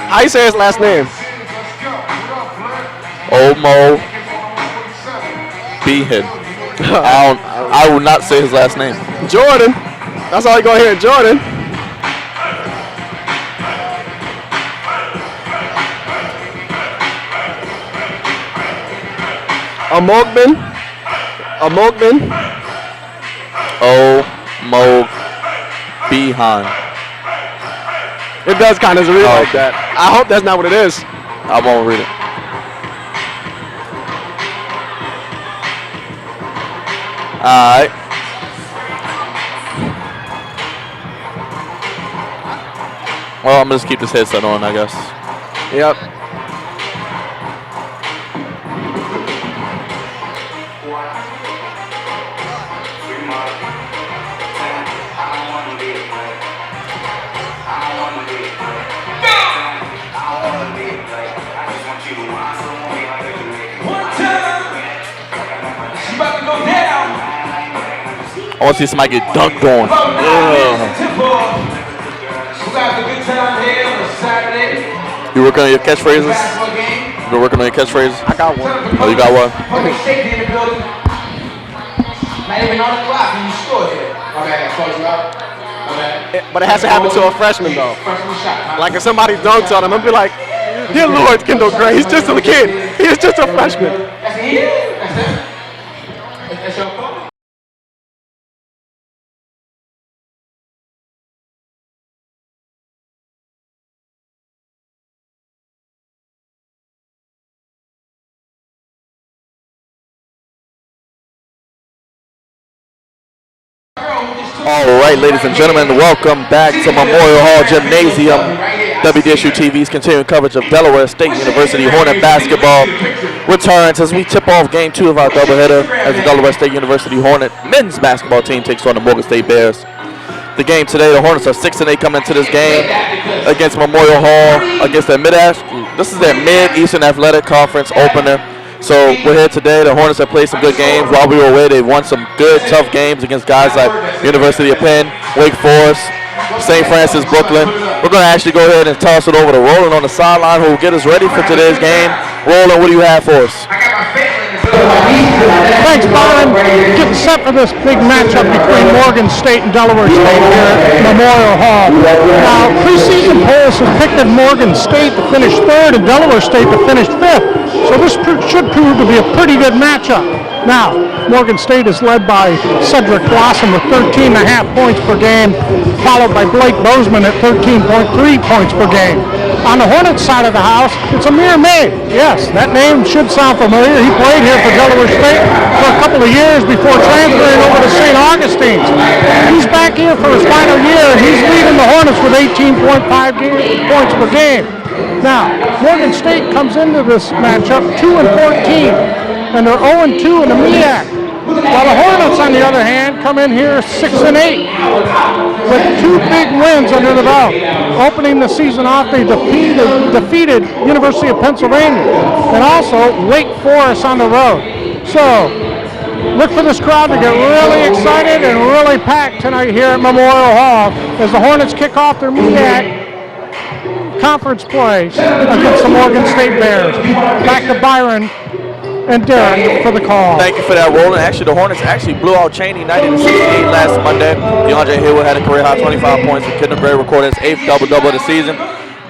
How you say his last name? Omo Behan. I will not say his last name. Jordan. That's all you gonna hear, Jordan. Amogben. Omo Behan. It does kind of read like that. I hope that's not what it is. I won't read it. Alright. Well, I'm gonna just keep this headset on, I guess. Yep. I want to see somebody get dunked on. You working on your catchphrases? You been working on your catchphrases? I got one. Oh, you got one? But it has to happen to a freshman, though. Like if somebody dunks on him, I'm be like, dear Lord, Kendall Gray, he's just a kid. He's just a freshman. That's your fault. All right, ladies and gentlemen, welcome back to Memorial Hall Gymnasium. DSU-TV's continuing coverage of Delaware State University Hornet basketball returns as we tip off game 2 of our doubleheader as the Delaware State University Hornet men's basketball team takes on the Morgan State Bears. The game today, the Hornets are 6-8 coming into this game against Memorial Hall, against their this is their Mid-Eastern Athletic Conference opener. So we're here today. The Hornets have played some good games. While we were away, they've won some good, tough games against guys like University of Penn, Wake Forest, St. Francis, Brooklyn. We're going to actually go ahead and toss it over to Roland on the sideline, who will get us ready for today's game. Roland, what do you have for us? Thanks, Byron. Getting set for this big matchup between Morgan State and Delaware State here at Memorial Hall. Now, preseason polls have picked at Morgan State to finish 3rd and Delaware State to finish 5th. So this should prove to be a pretty good matchup. Now, Morgan State is led by Cedric Blossom with 13.5 points per game, followed by Blake Bozeman at 13.3 points per game. On the Hornets side of the house, it's Amir May. Yes, that name should sound familiar. He played here for Delaware State for a couple of years before transferring over to St. Augustine's. He's back here for his final year, and he's leading the Hornets with 18.5 points per game. Now, Morgan State comes into this matchup 2-14, and they're 0-2 in the MEAC. While the Hornets, on the other hand, come in here 6-8 with 2 big wins under the belt. Opening the season off, they defeated University of Pennsylvania and also Wake Forest on the road. So, look for this crowd to get really excited and really packed tonight here at Memorial Hall as the Hornets kick off their MEAC conference play against the Morgan State Bears. Back to Byron and Derek for the call. Thank you for that, Roland. Actually, the Hornets blew out Cheney 90-68 last Monday. DeAndre Hayward had a career-high 25 points, and Kendall Gray recorded his 8th double-double of the season.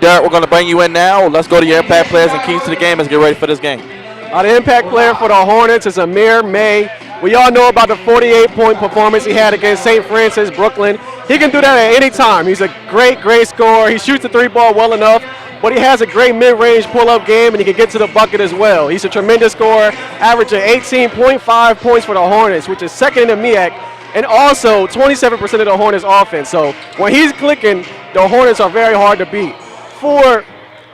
Derek, we're going to bring you in now. Let's go to your impact players and keys to the game. Let's get ready for this game. The impact player for the Hornets is Amir May. We all know about the 48-point performance he had against St. Francis, Brooklyn. He can do that at any time. He's a great scorer. He shoots the 3-ball well enough, but he has a great mid-range pull-up game, and he can get to the bucket as well. He's a tremendous scorer, averaging 18.5 points for the Hornets, which is 2nd in the MEAC, and also 27% of the Hornets' offense. So when he's clicking, the Hornets are very hard to beat. For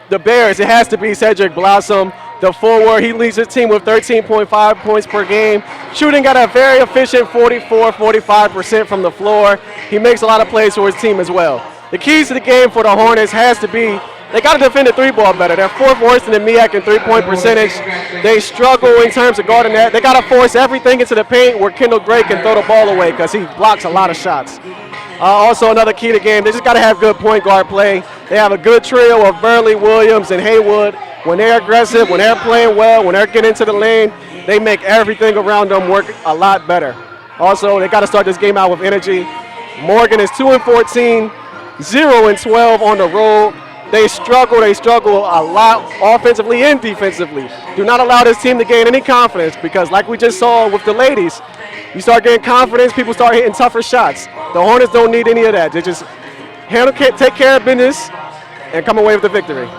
the Bears, it has to be Cedric Blossom, the forward. He leads his team with 13.5 points per game. Shooting at a very efficient 45% from the floor. He makes a lot of plays for his team as well. The keys to the game for the Hornets has to be they got to defend the 3-ball better. They're 4th worst in the MEAC in 3-point percentage. They struggle in terms of guarding that. They got to force everything into the paint where Kendall Gray can throw the ball away because he blocks a lot of shots. Also, another key to the game, they just got to have good point guard play. They have a good trio of Burley, Williams, and Haywood. When they're aggressive, when they're playing well, when they're getting into the lane, they make everything around them work a lot better. Also, they got to start this game out with energy. Morgan is 2-14, 0-12 on the road. They struggle a lot offensively and defensively. Do not allow this team to gain any confidence because like we just saw with the ladies, you start getting confidence, people start hitting tougher shots. The Hornets don't need any of that. They just take care of business and come away with the victory.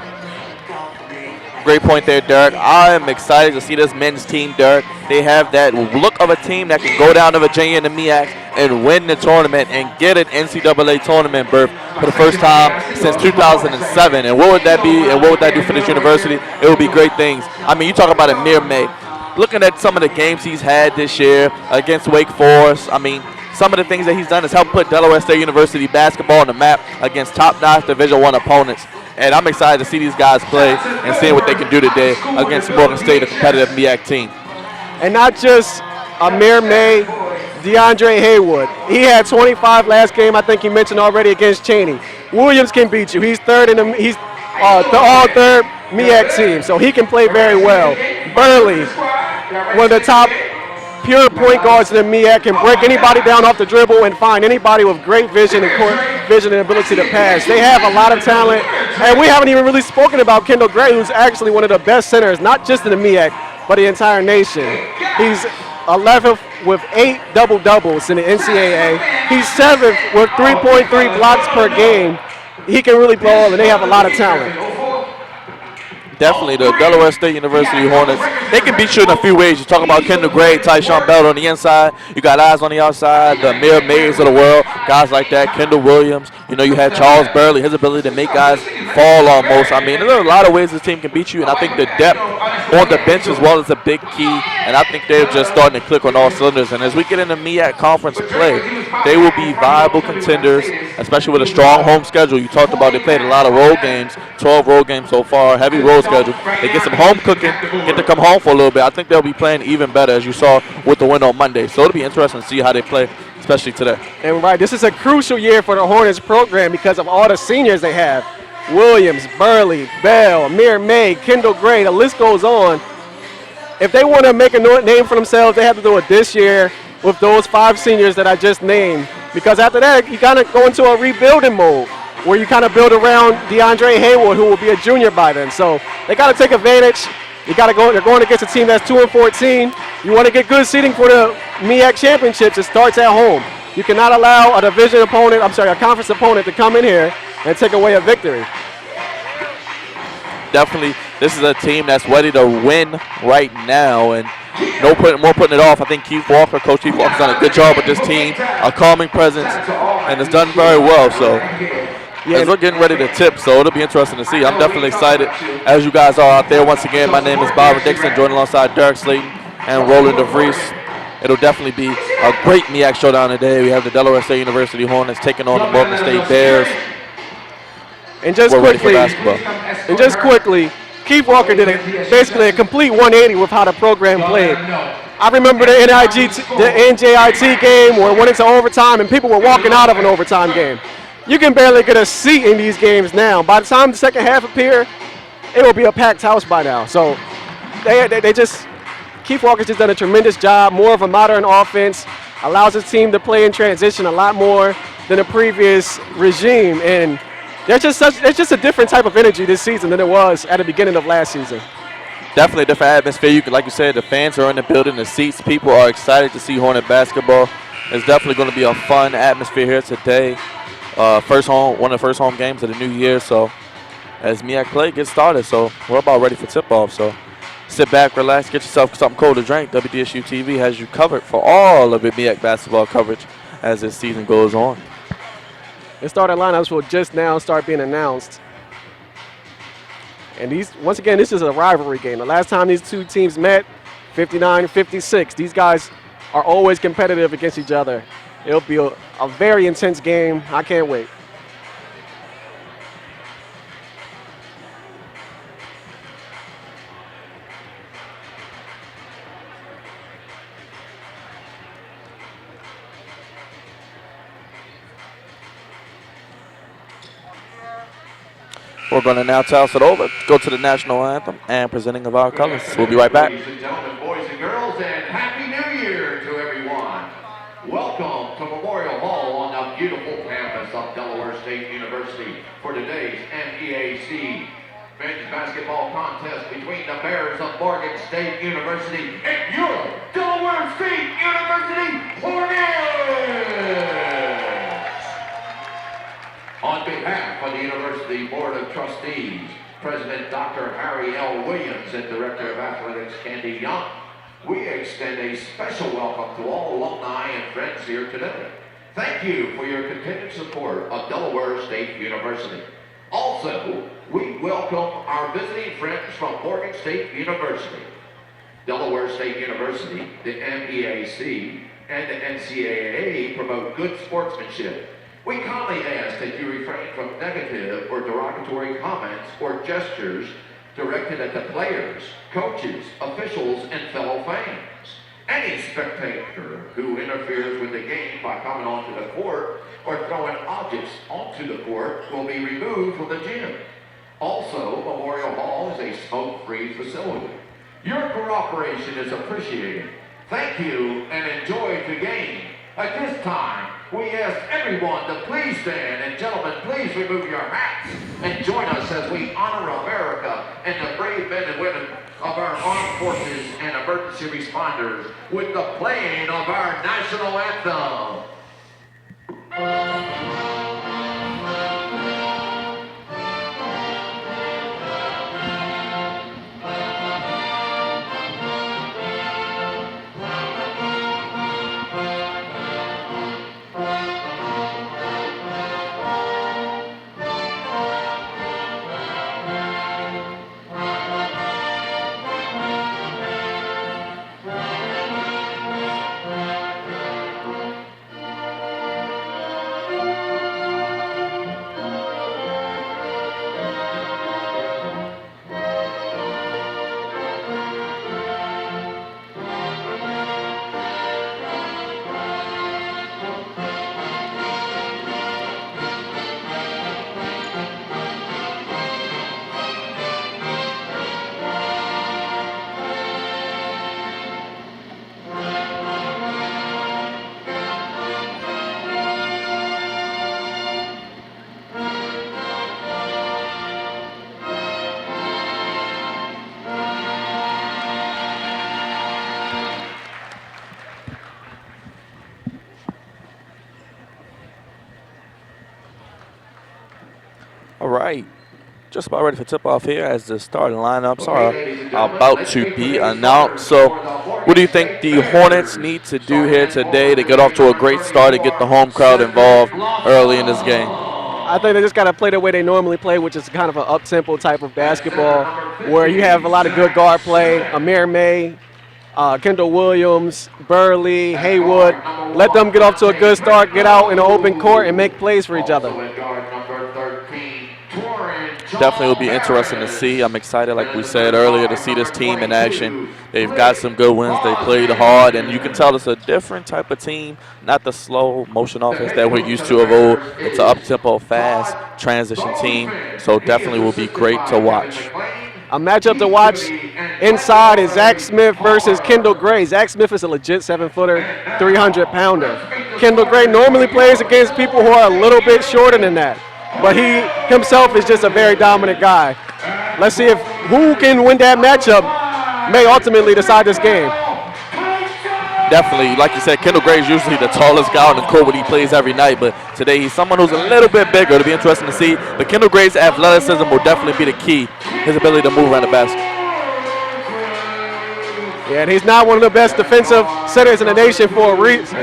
Great point there, Derek. I am excited to see this men's team, Derek. They have that look of a team that can go down to Virginia and the MEAC and win the tournament and get an NCAA tournament berth for the first time since 2007. And what would that be and what would that do for this university? It would be great things. I mean, you talk about Amir May. Looking at some of the games he's had this year against Wake Forest, I mean, some of the things that he's done is help put Delaware State University basketball on the map against top-notch Division I opponents. And I'm excited to see these guys play and seeing what they can do today against Morgan State, a competitive MEAC team. And not just Amir May, DeAndre Haywood. He had 25 last game, I think you mentioned already, against Cheney. Williams can beat you. He's third in he's all-third MEAC team, so he can play very well. Burley, one of the top pure point guards in the MEAC, can break anybody down off the dribble and find anybody with great vision and ability to pass. They have a lot of talent, and we haven't even really spoken about Kendall Gray, who's actually one of the best centers, not just in the MEAC, but the entire nation. He's 11th with 8 double-doubles in the NCAA. He's 7th with 3.3 blocks per game. He can really ball, and they have a lot of talent. Definitely, the Delaware State University Hornets, they can beat you in a few ways. You talk about Kendall Gray, Tyshawn Bell on the inside. You got eyes on the outside, the Amir Mays of the world, guys like that, Kendall Williams. You know, you had Charles Burley, his ability to make guys fall almost. I mean, there are a lot of ways this team can beat you, and I think the depth on the bench as well is a big key, and I think they're just starting to click on all cylinders. And as we get into MEAC conference play, they will be viable contenders, especially with a strong home schedule. You talked about they played a lot of road games, 12 road games so far, heavy road schedule. They get some home cooking, get to come home for a little bit. I think they'll be playing even better, as you saw with the win on Monday. So it'll be interesting to see how they play, especially today. And right, this is a crucial year for the Hornets program because of all the seniors they have. Williams, Burley, Bell, Amir May, Kendall Gray, the list goes on. If they want to make a name for themselves, they have to do it this year with those 5 seniors that I just named. Because after that, you kind of go into a rebuilding mode where you kind of build around DeAndre Haywood, who will be a junior by then. So they got to take advantage. You got to go. They're going against a team that's 2-14. You want to get good seeding for the MEAC championships. It starts at home. You cannot allow a a conference opponent to come in here and take away a victory. Definitely, this is a team that's ready to win right now, and no putting it off. I think Coach Keith Walker's done a good job with this team, a calming presence, and it's done very well. So as we're getting ready to tip, so it'll be interesting to see. I'm definitely excited, as you guys are out there. Once again, my name is Byron Dixon, joined alongside Derek Slayton and Roland DeVries. It'll definitely be a great MEAC showdown today. We have the Delaware State University Hornets taking on the Morgan State Bears. And just quickly, Keith Walker did basically a complete 180 with how the program played. I remember the NJIT game where it went into overtime and people were walking out of an overtime game. You can barely get a seat in these games now. By the time the second half appears, it will be a packed house by now. So Keith Walker's just done a tremendous job, more of a modern offense, allows his team to play in transition a lot more than the previous regime. And there's just a different type of energy this season than it was at the beginning of last season. Definitely a different atmosphere. Like you said, the fans are in the building, the seats. People are excited to see Hornet basketball. It's definitely going to be a fun atmosphere here today. One of the first home games of the new year. So as MEAC play gets started, so we're about ready for tip-off. So sit back, relax, get yourself something cold to drink. DSU-TV has you covered for all of the MEAC basketball coverage as this season goes on. The starting lineups will just now start being announced. And once again, this is a rivalry game. The last time these two teams met, 59-56. These guys are always competitive against each other. It'll be a very intense game. I can't wait. We're going to now toss it over, go to the national anthem and presenting of our colors. We'll be right back. Ladies and gentlemen, boys and girls, and Happy New Year to everyone. Welcome to Memorial Hall on the beautiful campus of Delaware State University for today's MEAC men's basketball contest between the Bears of Morgan State University and your Delaware State University Hornets. On behalf of the University Board of Trustees, President Dr. Harry L. Williams and Director of Athletics Candy Young, we extend a special welcome to all alumni and friends here today. Thank you for your continued support of Delaware State University. Also, we welcome our visiting friends from Morgan State University. Delaware State University, the MEAC, and the NCAA promote good sportsmanship. We kindly ask that you refrain from negative or derogatory comments or gestures directed at the players, coaches, officials, and fellow fans. Any spectator who interferes with the game by coming onto the court or throwing objects onto the court will be removed from the gym. Also, Memorial Hall is a smoke-free facility. Your cooperation is appreciated. Thank you and enjoy the game. At this time, we ask everyone to please stand, and gentlemen, please remove your hats and join us as we honor America and the brave men and women of our armed forces and emergency responders with the playing of our national anthem. All right, just about ready for tip-off here as the starting lineups are about to be announced. So what do you think the Hornets need to do here today to get off to a great start and get the home crowd involved early in this game? I think they just got to play the way they normally play, which is kind of an up-tempo type of basketball where you have a lot of good guard play. Amir May, Kendall Williams, Burley, Haywood. Let them get off to a good start, get out in the open court, and make plays for each other. Definitely will be interesting to see. I'm excited, like we said earlier, to see this team in action. They've got some good wins. They played hard, and you can tell it's a different type of team, not the slow motion offense that we're used to of old. It's an up-tempo, fast transition team, so definitely will be great to watch. A matchup to watch inside is Zach Smith versus Kendall Gray. Zach Smith is a legit 7-footer, 300-pounder. Kendall Gray normally plays against people who are a little bit shorter than that, but he himself is just a very dominant guy. Let's see if who can win that matchup may ultimately decide this game. Definitely, like you said, Kendall Gray is usually the tallest guy on the court when he plays every night, but today he's someone who's a little bit bigger. It'll be interesting to see. But Kendall Gray's athleticism will definitely be the key, his ability to move around the basket. Yeah, and he's not one of the best defensive centers in the nation for a reason.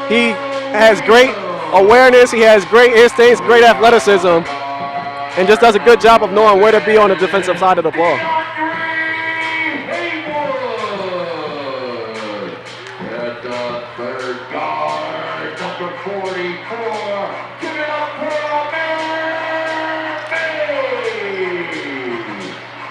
He has great awareness, he has great instincts, great athleticism, and just does a good job of knowing where to be on the defensive side of the ball. At the third guard, number 44, give it up for May.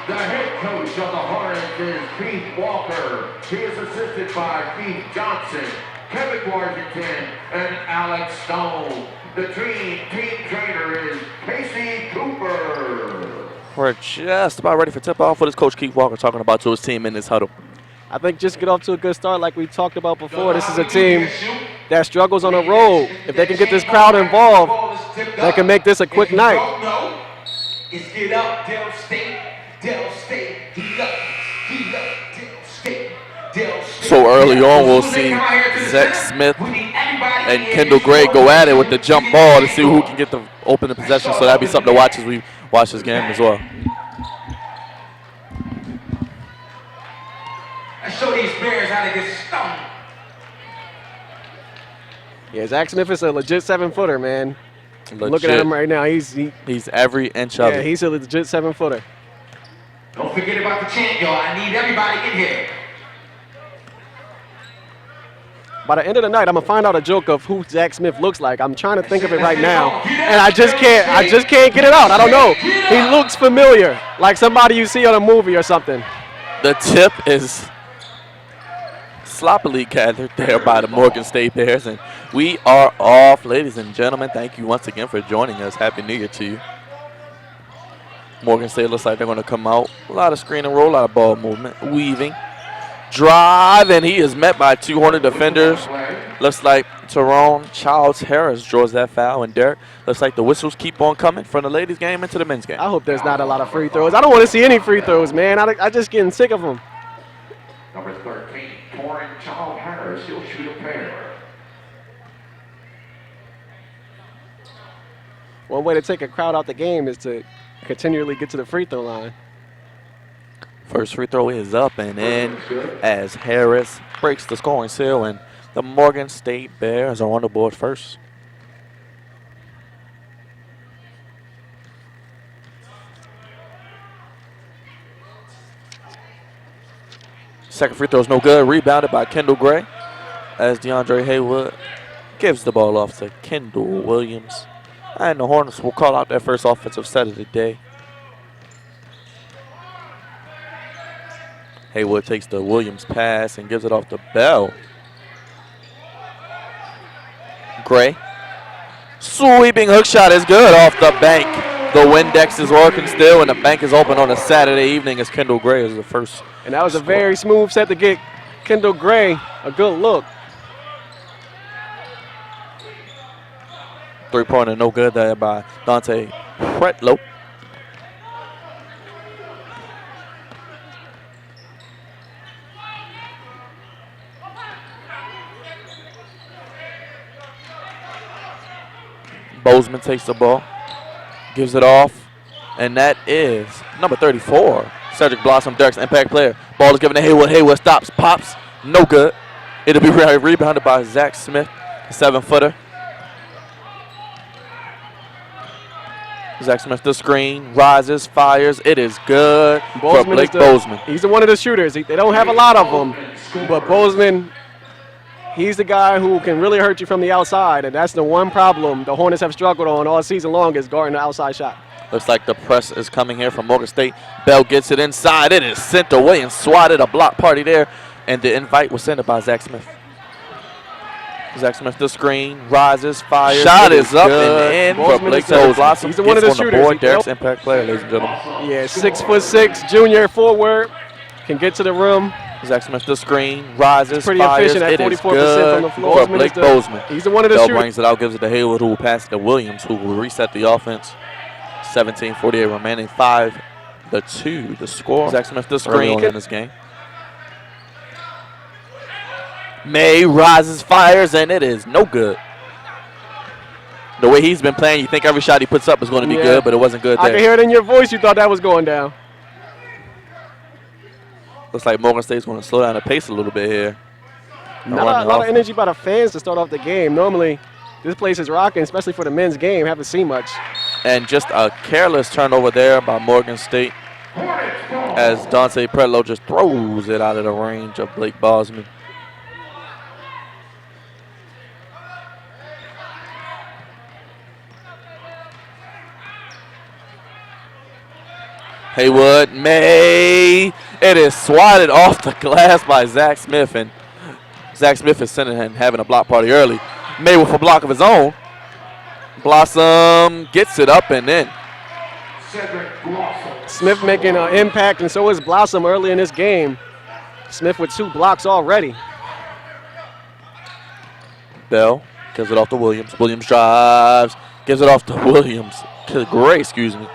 The head coach of the Hornets is Keith Walker. He is assisted by Keith Johnson, Kevin Washington, and Alex Stone. The team trainer is Casey Cooper. We're just about ready for tip-off. What is Coach Keith Walker talking about to his team in this huddle? I think just get off to a good start like we talked about before. This is a team that struggles on the road. If they can get this crowd involved, they can make this a quick night. It's get up, Del State, heat up, Del State, So early on, we'll see Zach Smith and Kendall Gray go at it with the jump ball to see who can get the open the possession. So that'd be something to watch as we watch this game as well. I show these Bears how to get stung. Yeah, Zach Smith is a legit 7-footer, man. Legit. Looking at him right now, he's every inch of it. he's a legit 7-footer. Don't forget about the chant, y'all. I need everybody in here. By the end of the night, I'm gonna find out a joke of who Zach Smith looks like. I'm trying to think of it right now, and I just can't get it out. I don't know. He looks familiar, like somebody you see on a movie or something. The tip is sloppily gathered there by the Morgan State Bears, and we are off, ladies and gentlemen. Thank you once again for joining us. Happy New Year to you. Morgan State looks like they're going to come out. A lot of screen and roll, a lot of ball movement, weaving. Drive, and he is met by 2 Hornet defenders. Looks like Tyrone Charles Harris draws that foul, and Derek, looks like the whistles keep on coming from the ladies' game into the men's game. I hope there's not a lot of free throws. I don't want to see any free throws, man. I just getting sick of them. Number 13, Torrin Charles Harris. He'll shoot a pair. One way to take a crowd out the game is to continually get to the free throw line. First free throw is up and in as Harris breaks the scoring seal, and the Morgan State Bears are on the board first. Second free throw is no good. Rebounded by Kendall Gray as DeAndre Haywood gives the ball off to Kendall Williams. And the Hornets will call out their first offensive set of the day. Haywood takes the Williams pass and gives it off to Bell. Gray. Sweeping hook shot is good off the bank. The Windex is working still, and the bank is open on a Saturday evening as Kendall Gray is the first. And that was a very smooth set to get Kendall Gray a good look. Three-pointer no good there by Dante Pretlow. Bozeman takes the ball, gives it off, and that is number 34, Cedric Blossom, Derek's impact player. Ball is given to Haywood. Haywood stops, pops, no good. It'll be rebounded by Zach Smith, a 7-footer. Zach Smith the screen, rises, fires. It is good for Blake Bozeman. He's one of the shooters. They don't have a lot of them, but Bozeman, he's the guy who can really hurt you from the outside, and that's the one problem the Hornets have struggled on all season long is guarding the outside shot. Looks like the press is coming here from Morgan State. Bell gets it inside. It is sent away and swatted. A block party there, and the invite was sent by Zach Smith. Zach Smith the screen, rises, fires. Shot is up and in for Blake Bozeman. He's one of the shooters. Board. Derek's impact player, ladies and gentlemen. Yeah, 6'6", junior forward, can get to the rim. Zach Smith the screen, rises, pretty fires. Efficient at 44% from the floor. For Blake Bozeman. He's one of the Bell shooters. brings it out, gives it to Haywood, who will pass it to Williams, who will reset the offense. 17:48 remaining, 5-2 the score. Zach Smith the screen in this game. May rises, fires, and it is no good. The way he's been playing, you think every shot he puts up is going to be good, but it wasn't good there. I can hear it in your voice. You thought that was going down. Looks like Morgan State's going to slow down the pace a little bit here. Not a lot of energy by the fans to start off the game. Normally, this place is rocking, especially for the men's game. Haven't seen much. And just a careless turnover there by Morgan State as Dante Pretlow just throws it out of the range of Blake Bozeman. Haywood, May. It is swatted off the glass by Zach Smith, and Zach Smith is sending him having a block party early. May with a block of his own. Blossom gets it up and in. Smith making an impact, and so is Blossom early in this game. Smith with 2 blocks already. Bell gives it off to Williams. Williams drives, gives it off to Williams. Gray, excuse me.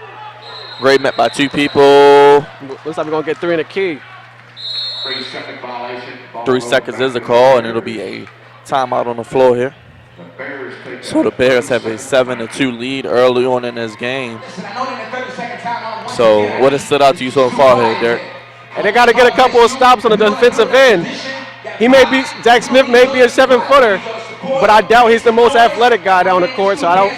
Gray met by 2 people. Looks like we're going to get 3 in the key. 3-second violation. 3 seconds is the call, and it'll be a timeout on the floor here. So the Bears have a 7-2 lead early on in this game. So what has stood out to you so far here, Derek? And they got to get a couple of stops on the defensive end. Zach Smith may be a 7-footer, but I doubt he's the most athletic guy down the court. So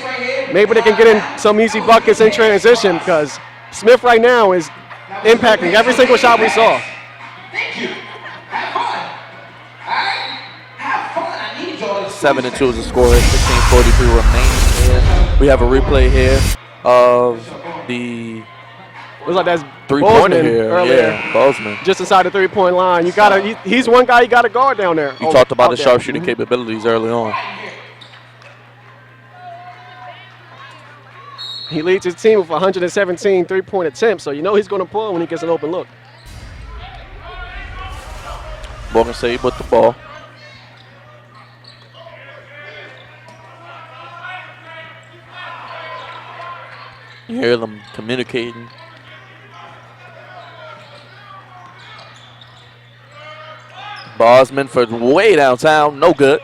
maybe they can get in some easy buckets in transition, because Smith right now is impacting every single shot we saw. Thank you. Have fun. All right? Have fun. I need y'all to 7-2 is the score. 16:43 remaining here. We have a replay here of the Looks like that's 3-pointer Bozeman here. earlier. Yeah, Bozeman. Just inside the 3-point line. He's one guy you got to guard down there. You talked about the sharpshooting capabilities early on. He leads his team with 117 3-point attempts, so you know he's going to pull when he gets an open look. Morgan State with the ball. You hear them communicating. Bosman for way downtown, no good.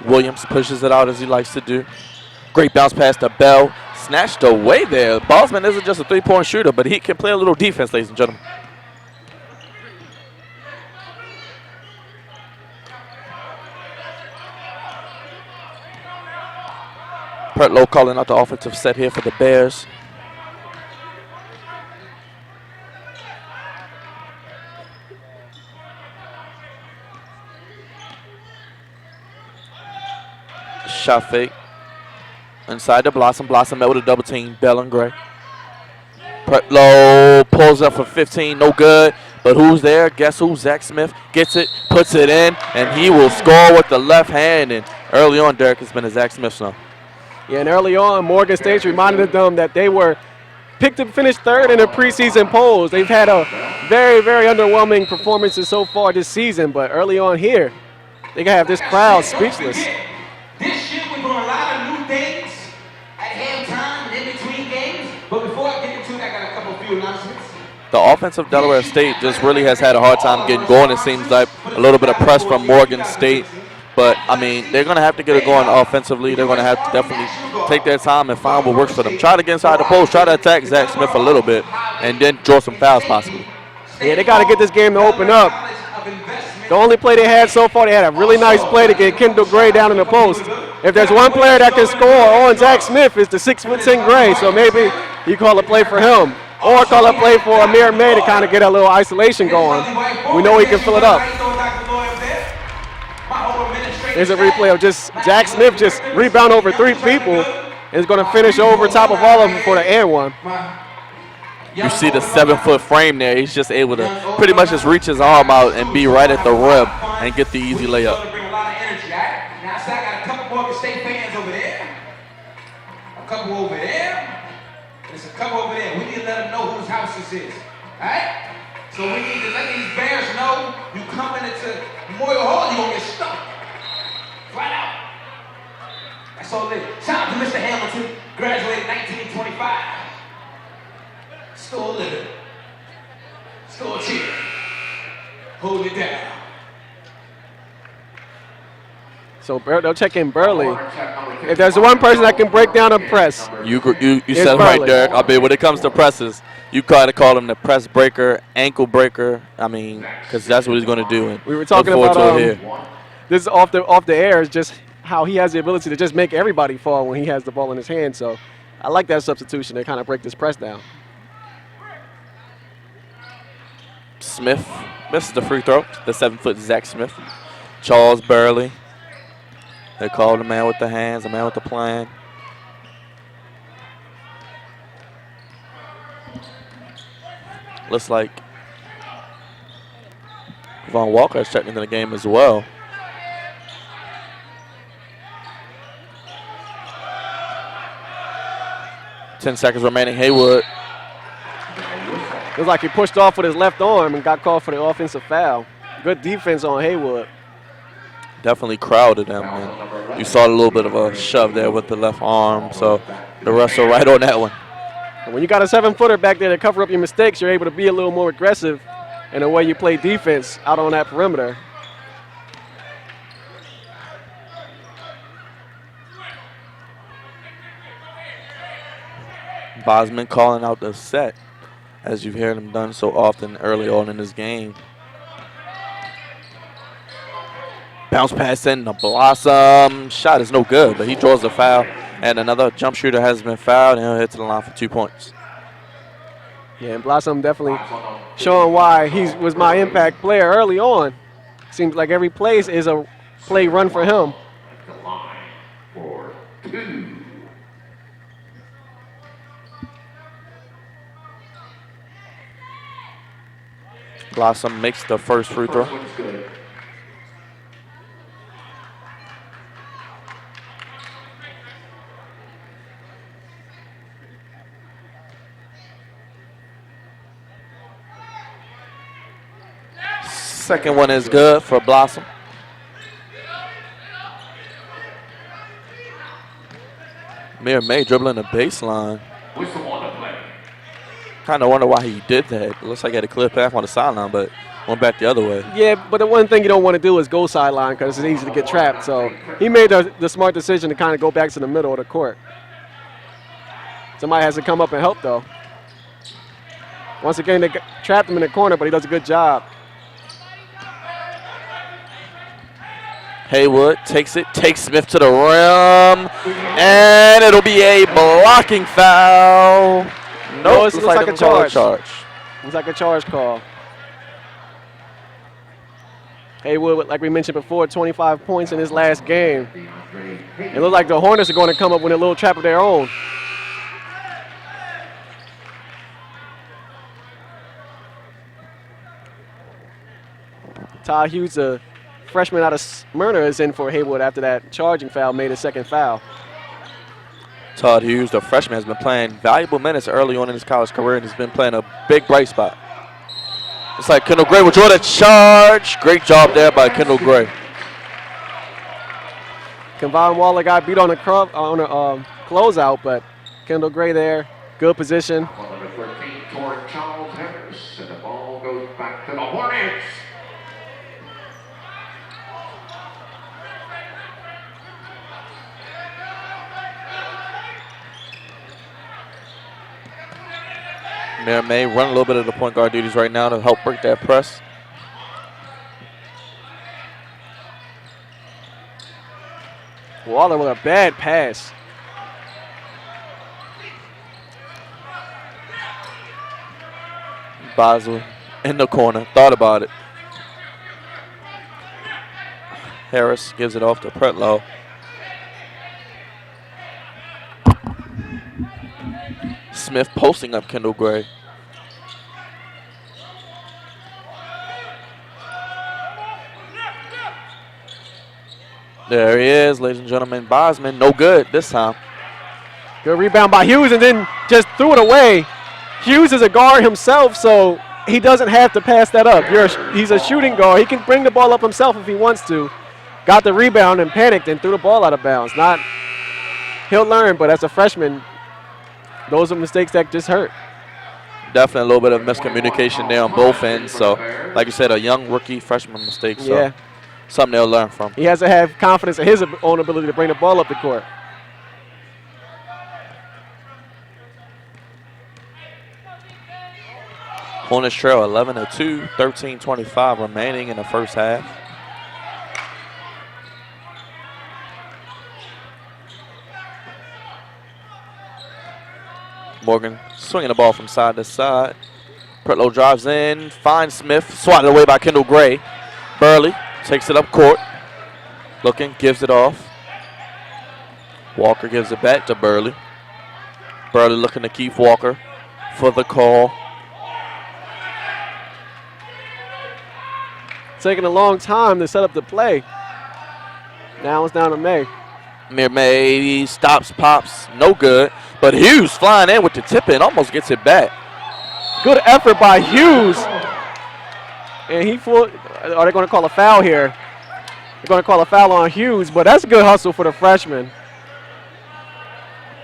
Williams pushes it out as he likes to do. Great bounce pass to Bell. Snatched away there. Bosman isn't just a 3-point shooter, but he can play a little defense, ladies and gentlemen. Pertlow calling out the offensive set here for the Bears. Shot fake. Inside to Blossom. Blossom met with a double team. Bell and Gray. Pertlow pulls up for 15. No good. But who's there? Guess who? Zach Smith gets it, puts it in, and he will score with the left hand. And early on, Derek, it's been a Zach Smith song. Yeah, and early on, Morgan State reminded them that they were picked to finish 3rd in the preseason polls. They've had a very, very underwhelming performances so far this season, but early on here, they can have this crowd speechless. This year we're doing a lot of new things at halftime and in between games. But before I get into it, I got a couple of few announcements. The offense of Delaware State just really has had a hard time getting going. It seems like a little bit of press from Morgan State. But, I mean, they're going to have to get it going offensively. They're going to have to definitely take their time and find what works for them. Try to get inside the post, try to attack Zach Smith a little bit, and then draw some fouls possibly. Yeah, they got to get this game to open up. The only play they had so far, they had a really nice play to get Kendall Gray down in the post. If there's one player that can score on Zach Smith, it's the 6'10" Gray, so maybe you call a play for him. Or call a play for Amir May to kind of get a little isolation going. We know he can fill it up. There's a replay of just Zach Smith just rebound over 3 people and is going to finish over top of all of them for the and one. You see the 7-foot frame there. He's just able to pretty much just reach his arm out and be right at the rim and get the easy layup. Bring a lot of energy, right? Now, so I got a couple Morgan State fans over there, a couple over there, there's a couple over there. We need to let them know whose house this is, all right? So we need to let these Bears know you coming into Memorial Hall, you're going to get stuck. Flat out. That's all it is. Shout out to Mr. Hamilton, graduated 1925. Still living. Still cheering. Hold it down. So they'll check in Burley. If there's one person that can break down a press, You said it right, Derek. I mean, when it comes to presses, you gotta call him the press breaker, ankle breaker. I mean, because that's what he's going to do. And we were talking look about forward to it here. this is off the air is just how he has the ability to just make everybody fall when he has the ball in his hand. So I like that substitution to kind of break this press down. Smith misses the free throw. The 7-foot Zach Smith. Charles Burley. They call the man with the hands, the man with the plan. Looks like Von Walker is checking into the game as well. .10 seconds remaining. Haywood It was like he pushed off with his left arm and got called for the offensive foul. Good defense on Haywood. Definitely crowded him, and you saw a little bit of a shove there with the left arm, so the refs are right on that one. And when you got a 7-footer back there to cover up your mistakes, you're able to be a little more aggressive in the way you play defense out on that perimeter. Bosman calling out the set, as you've heard him done so often early on in this game. Bounce pass in the Blossom. Shot is no good, but he draws the foul. And another jump shooter has been fouled, and he'll hit to the line for 2 points. Yeah, and Blossom definitely showing why he was my impact player early on. Seems like every play is a play run for him. The line for 2. Blossom makes the first free throw. First one's good. Second one is good for Blossom. Mir May dribbling the baseline. Whistle on the play. Kind of wonder why he did that. It looks like he had a clear path on the sideline, but went back the other way. Yeah, but the one thing you don't want to do is go sideline because it's easy to get trapped. So he made the smart decision to kind of go back to the middle of the court. Somebody has to come up and help, though. Once again, they trapped him in the corner, but he does a good job. Haywood takes it, takes Smith to the rim, and it'll be a blocking foul. No, it looks like a they're gonna call charge. It's like a charge call. Haywood, like we mentioned before, 25 points in his last game. It looks like the Hornets are going to come up with a little trap of their own. Todd Hughes, a freshman out of Smyrna, is in for Haywood after that charging foul made a second foul. Todd Hughes, the freshman, has been playing valuable minutes early on in his college career, and he's been playing a big bright spot. It's like Kendall Gray will draw the charge. Great job there by Kendall Gray. Kevon Waller got beat on a closeout, but Kendall Gray there, good position. Number 13 toward Charles Harris, and the ball goes back to the Hornets. Mir May run a little bit of the point guard duties right now to help break that press. Waller with a bad pass. Basel in the corner, thought about it. Harris gives it off to Pretlow. Smith posting up Kendall Gray. There he is, ladies and gentlemen. Bosman, no good this time. Good rebound by Hughes and then just threw it away. Hughes is a guard himself, so he doesn't have to pass that up. He's a shooting guard. He can bring the ball up himself if he wants to. Got the rebound and panicked and threw the ball out of bounds. He'll learn, but as a freshman, those are mistakes that just hurt. Definitely a little bit of miscommunication there on both ends. So, like you said, a young rookie freshman mistake. So Yeah. something they'll learn from. He has to have confidence in his own ability to bring the ball up the court. Hornets trail 11-2, 13:25 remaining in the first half. Morgan swinging the ball from side to side. Pretlow drives in, finds Smith, swatted away by Kendall Gray. Burley takes it up court. Looking, gives it off. Walker gives it back to Burley. Burley looking to keep Walker for the call. Taking a long time to set up the play. Now it's down to May. Mir May stops, pops, no good. But Hughes flying in with the tip in, almost gets it back. Good effort by Hughes. And are they going to call a foul here? They're going to call a foul on Hughes, but that's a good hustle for the freshman.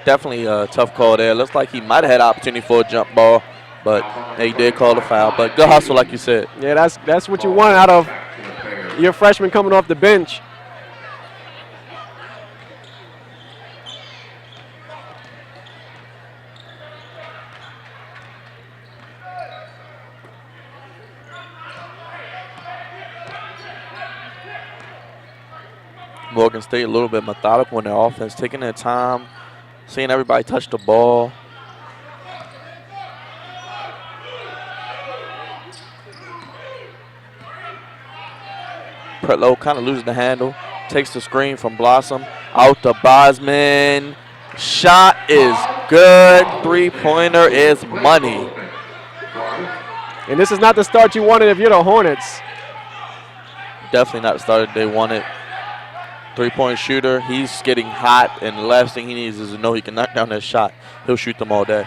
Definitely a tough call there. Looks like he might have had opportunity for a jump ball, but he did call the foul. But good hustle, like you said. Yeah, that's what you want out of your freshman coming off the bench. Morgan State a little bit methodical in their offense, taking their time, seeing everybody touch the ball. Pretlow kind of loses the handle, takes the screen from Blossom, out to Bosman. Shot is good, three-pointer is money. And this is not the start you wanted if you're the Hornets. Definitely not the start they wanted. Three-point shooter, he's getting hot, and the last thing he needs is to know he can knock down that shot. He'll shoot them all day.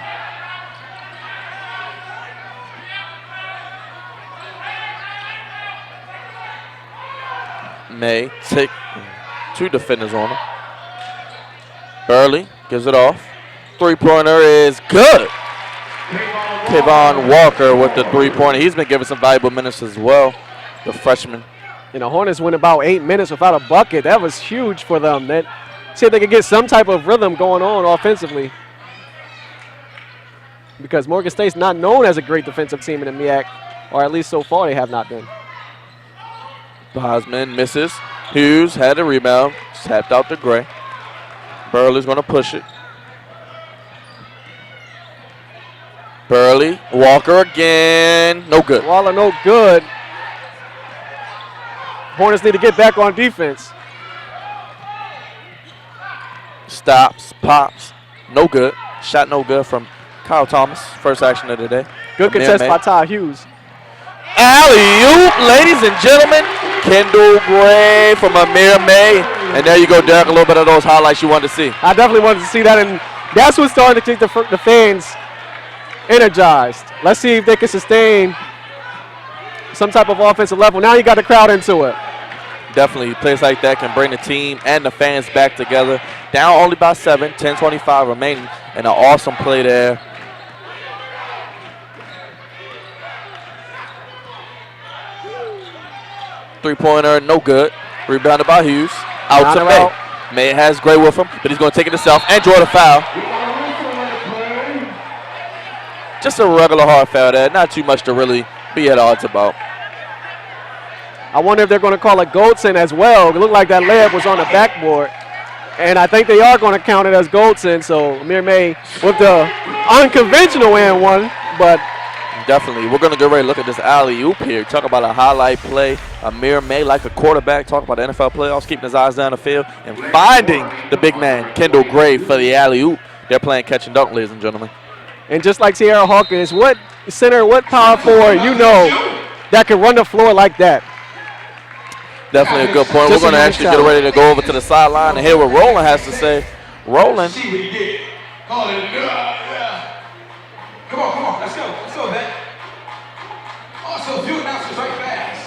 May take two defenders on him. Burley gives it off. Three-pointer is good. Kayvon Walker with the three-pointer. He's been given some valuable minutes as well, the freshman. And the Hornets went about 8 minutes without a bucket. That was huge for them. That see if they could get some type of rhythm going on offensively. Because Morgan State's not known as a great defensive team in the MEAC, or at least so far they have not been. Bosman misses. Hughes had a rebound. Tapped out to Gray. Burley's going to push it. Burley. Walker again. No good. Waller no good. Hornets need to get back on defense. Stops, pops, no good. Shot no good from Kyle Thomas. First action of the day. Good contest by Ty Hughes. Alley-oop, ladies and gentlemen. Kendall Gray from Amir May. And there you go, Derek, a little bit of those highlights you wanted to see. I definitely wanted to see that, and that's what's starting to keep the fans energized. Let's see if they can sustain some type of offensive level. Now you got the crowd into it. Definitely, plays like that can bring the team and the fans back together. Down only by 7, 10:25 remaining, and an awesome play there. Three-pointer, no good. Rebounded by Hughes. Out to May. May has Gray with him, but he's going to take it himself and draw the foul. Just a regular hard foul there. Not too much to really be at odds about. I wonder if they're going to call it Goldson as well. It looked like that layup was on the backboard. And I think they are going to count it as Goldson. So Amir May with the unconventional and one, but definitely. We're going to get ready to look at this alley-oop here. Talk about a highlight play. Amir May, like a quarterback, talk about the NFL playoffs, keeping his eyes down the field and finding the big man, Kendall Gray, for the alley-oop. They're playing catch and dunk, ladies and gentlemen. And just like Sierra Hawkins, what center, what power forward you know that can run the floor like that? Definitely a good point. We're going to actually get ready to go over to the sideline and hear what Roland has to say. Roland. See what he did. Call it. Come on. Let's go, man. Also, a few announcements right fast.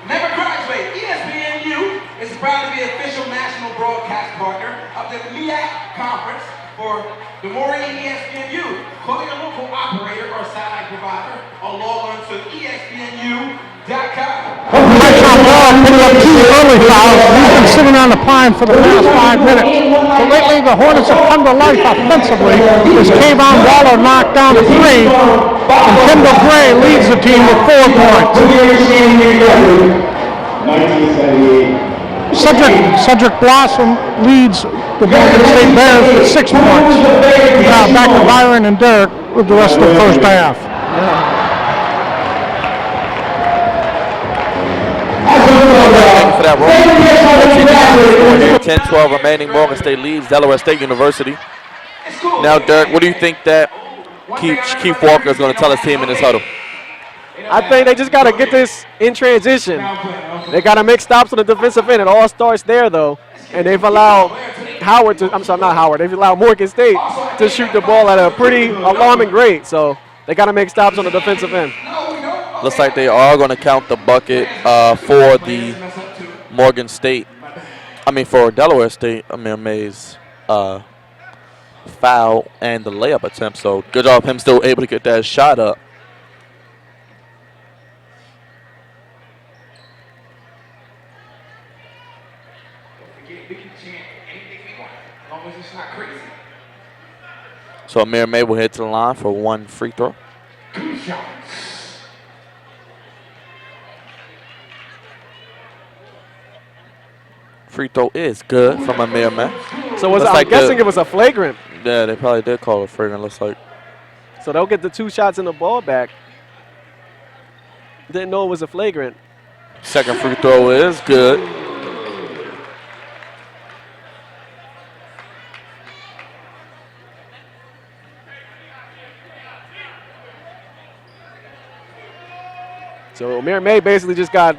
Never graduate. ESPNU is proud to be official national broadcast partner of the MEAC conference for the Maureen ESPNU. Call your local operator or satellite provider or log on to ESPNU.com. Picking up 2 early fouls. He's been sitting on the pine for the past 5 minutes. But lately, the Hornets have come to life offensively as Kayvon Waller knocked down 3, and Kendall Gray leads the team with 4 points. Cedric Blossom leads the Morgan State Bears with 6 points. Now back to Byron and Derek with the rest of the first half. For that roll. 10-12 remaining. Morgan State leads Delaware State University. Now, Derek, what do you think that Keith Walker is going to tell his team in this huddle? I think they just got to get this in transition. They got to make stops on the defensive end. It all starts there, though. And they've allowed they've allowed Morgan State to shoot the ball at a pretty alarming rate. So They got to make stops on the defensive end. Looks like they are going to count the bucket for the Morgan State. For Delaware State, Amir May's foul and the layup attempt. So good job him still able to get that shot up. So Amir May will head to the line for one free throw. Free throw is good from Amir May. So I'm guessing it was a flagrant. Yeah, they probably did call it flagrant, looks like. So they'll get the 2 shots in the ball back. Didn't know it was a flagrant. Second free throw is good. So Amir May basically just got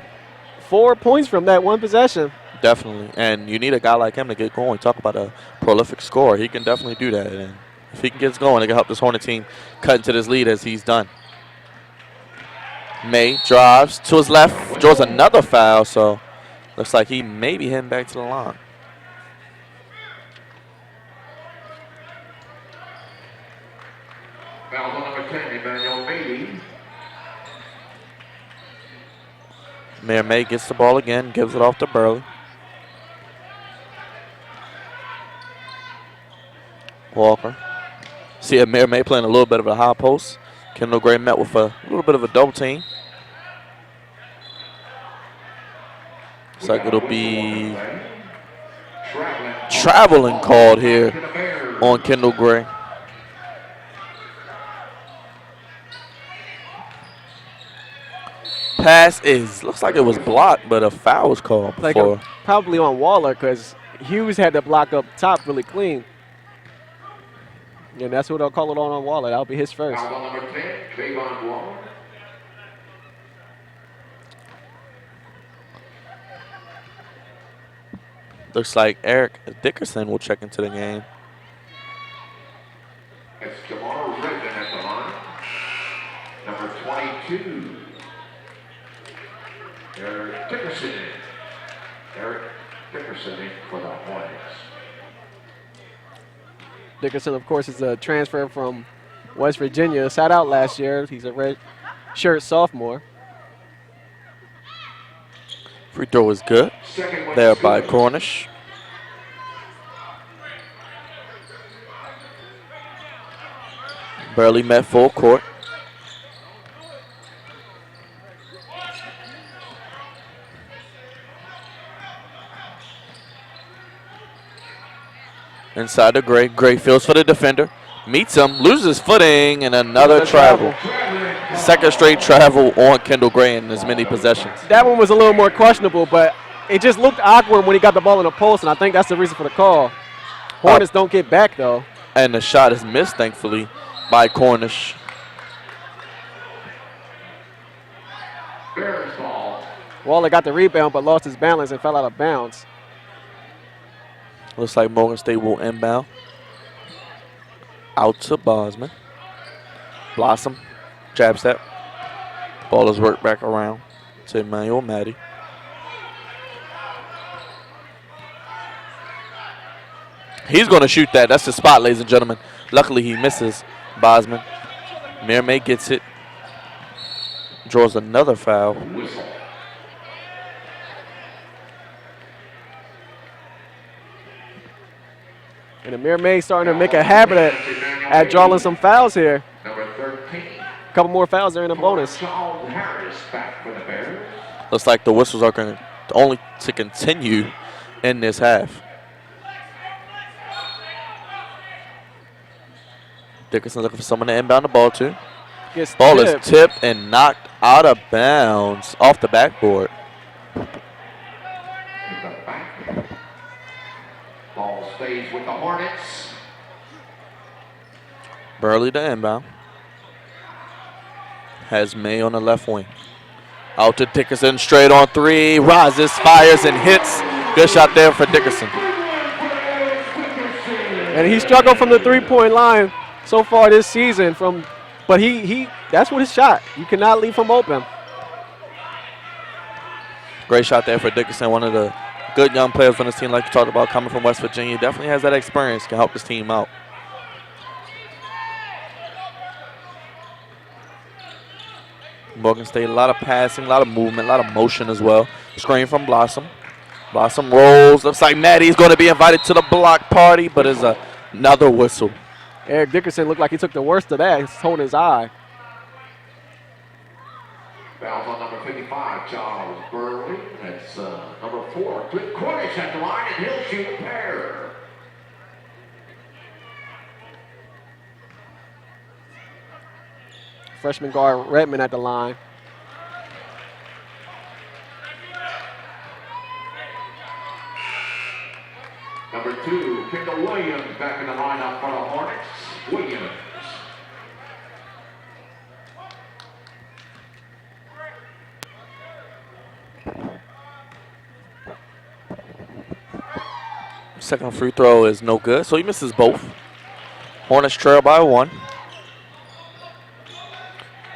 4 points from that one possession. Definitely. And you need a guy like him to get going. Talk about a prolific scorer. He can definitely do that. And if he can get going, it can help this Hornet team cut into this lead as he's done. May drives to his left, draws another foul. So looks like he may be heading back to the line. Foul on number 10, Emmanuel Beatty. Mayor May gets the ball again, gives it off to Burley. Walker. See Mayor May playing a little bit of a high post. Kendall Gray met with a little bit of a double team. Looks like it'll be traveling called here on Kendall Gray. Pass looks like it was blocked, but a foul was called. Probably on Waller because Hughes had the block up top really clean. And that's what they'll call it on Waller. That'll be his first. Foul on number 10, Trayvon Waller. Looks like Eric Dickerson will check into the game. It's Jamar Ribbon at the line. Number 22. Eric Dickerson in for the Hornets. Dickerson, of course, is a transfer from West Virginia. Sat out last year. He's a red shirt sophomore. Free throw is good there by Cornish. Barely met full court. Inside to Gray. Gray fields for the defender. Meets him, loses footing, and another travel. Second straight travel on Kendall Gray in as many possessions. That one was a little more questionable, but it just looked awkward when he got the ball in the post, and I think that's the reason for the call. Hornets don't get back, though. And the shot is missed, thankfully, by Cornish. Bears ball. Waller got the rebound, but lost his balance and fell out of bounds. Looks like Morgan State will inbound. Out to Bosman. Blossom. Jab step. Ball is worked back around to Emmanuel Matty. He's going to shoot that. That's the spot, ladies and gentlemen. Luckily, he misses Bosman. Mayor May gets it. Draws another foul. And Amir May starting to make a habit at drawing some fouls here. Number 13. A couple more fouls there in the bonus. Charles Harris back for the Bears. Looks like the whistles are going to only to continue in this half. Dickerson looking for someone to inbound the ball to. Ball is tipped and knocked out of bounds off the backboard. Ball stays with the Hornets. Burley to inbound. Has May on the left wing. Out to Dickerson, straight on three. Rises, fires, and hits. Good shot there for Dickerson. And he struggled from the three-point line so far this season from But that's what his shot. You cannot leave him open. Great shot there for Dickerson, one of the good young players on this team, like you talked about, coming from West Virginia. Definitely has that experience, can help his team out. Morgan State, a lot of passing, a lot of movement, a lot of motion as well. Screen from Blossom. Blossom rolls. Looks like Maddie's going to be invited to the block party, but is another whistle. Eric Dickerson looked like he took the worst of that. He's holding his eye. Fouls on number 55, Charles Burley. That's number 4, Clint Cornish at the line, and he'll shoot a pair. Freshman guard Redmond at the line. Number 2, Kendall Williams back in the lineup for the Hornets. Williams. Second free throw is no good, so he misses both. Hornets trail by 1.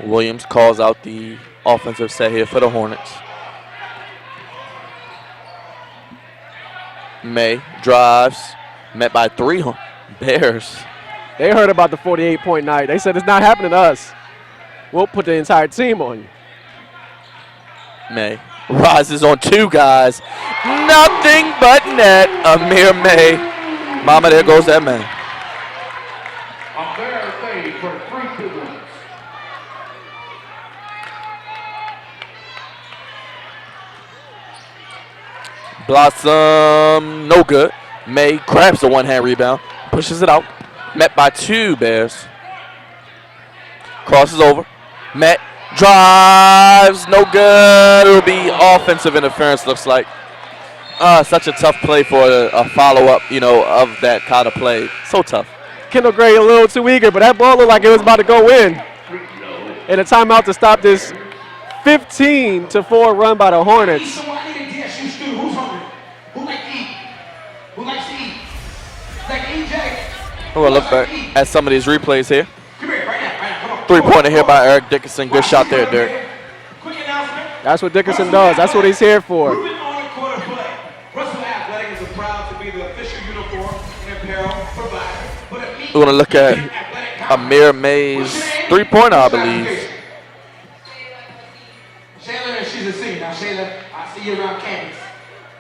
Williams calls out the offensive set here for the Hornets. May drives, met by 3 Bears. They heard about the 48-point night. They said it's not happening to us. We'll put the entire team on you. May rises on 2 guys. Nothing but net. Amir May. Mama, there goes that man. A fair fade for 3 points. Blossom, no good. May grabs the one-hand rebound, pushes it out. Met by 2 Bears. Crosses over. Met drives, no good. It'll be offensive interference, looks like. Such a tough play for a follow-up, of that kind of play. So tough. Kendall Gray a little too eager, but that ball looked like it was about to go in. And a timeout to stop this 15-4 run by the Hornets. So I need a DSU student who's hungry, who likes to eat, who likes to eat. Like EJ. We're going to look back at some of these replays here. Come here, right now, come on. 3-pointer here by Eric Dickerson. Good shot there, Derek. Quick announcement. That's what Dickerson does. That's what he's here for. Moving on to quarter play. Russell Athletic is proud to be the official uniform and apparel provider. We're going to look at Amir May's 3-pointer, I believe. Shayla, she's a senior. Now, Shayla, I see you around campus.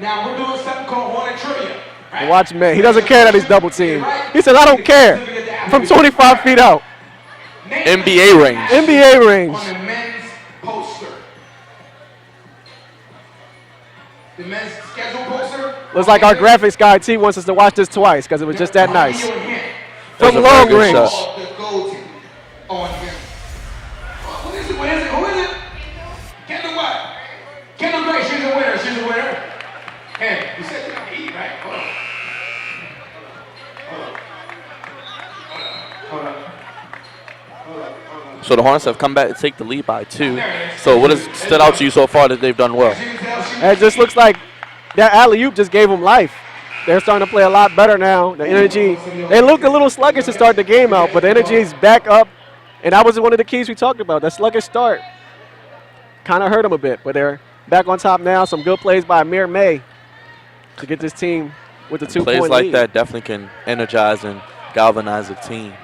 Now, we're doing something called Hornet Trivia. Right? Watch May. He doesn't care that he's double teamed. He said, I don't care. From 25 feet out. NBA range. NBA range. On the men's poster. The men's schedule poster. Looks like our graphics guy T wants us to watch this twice because it was just that nice. That's From a very long good range. shot. The gold team on him. What is it? What is it? Who is it? Kendall what? Kendall Gray. She's a winner. She's a winner. Hey, you said you got to eat, right? Hold on. So the Hornets have come back to take the lead by 2. So what has stood out to you so far that they've done well? And it just looks like that alley-oop just gave them life. They're starting to play a lot better now. The energy, they look a little sluggish to start the game out, but the energy is back up. And that was one of the keys we talked about. That sluggish start kind of hurt them a bit, but they're back on top now. Some good plays by Amir May to get this team with the 2-point lead. Plays like that definitely can energize and galvanize a team.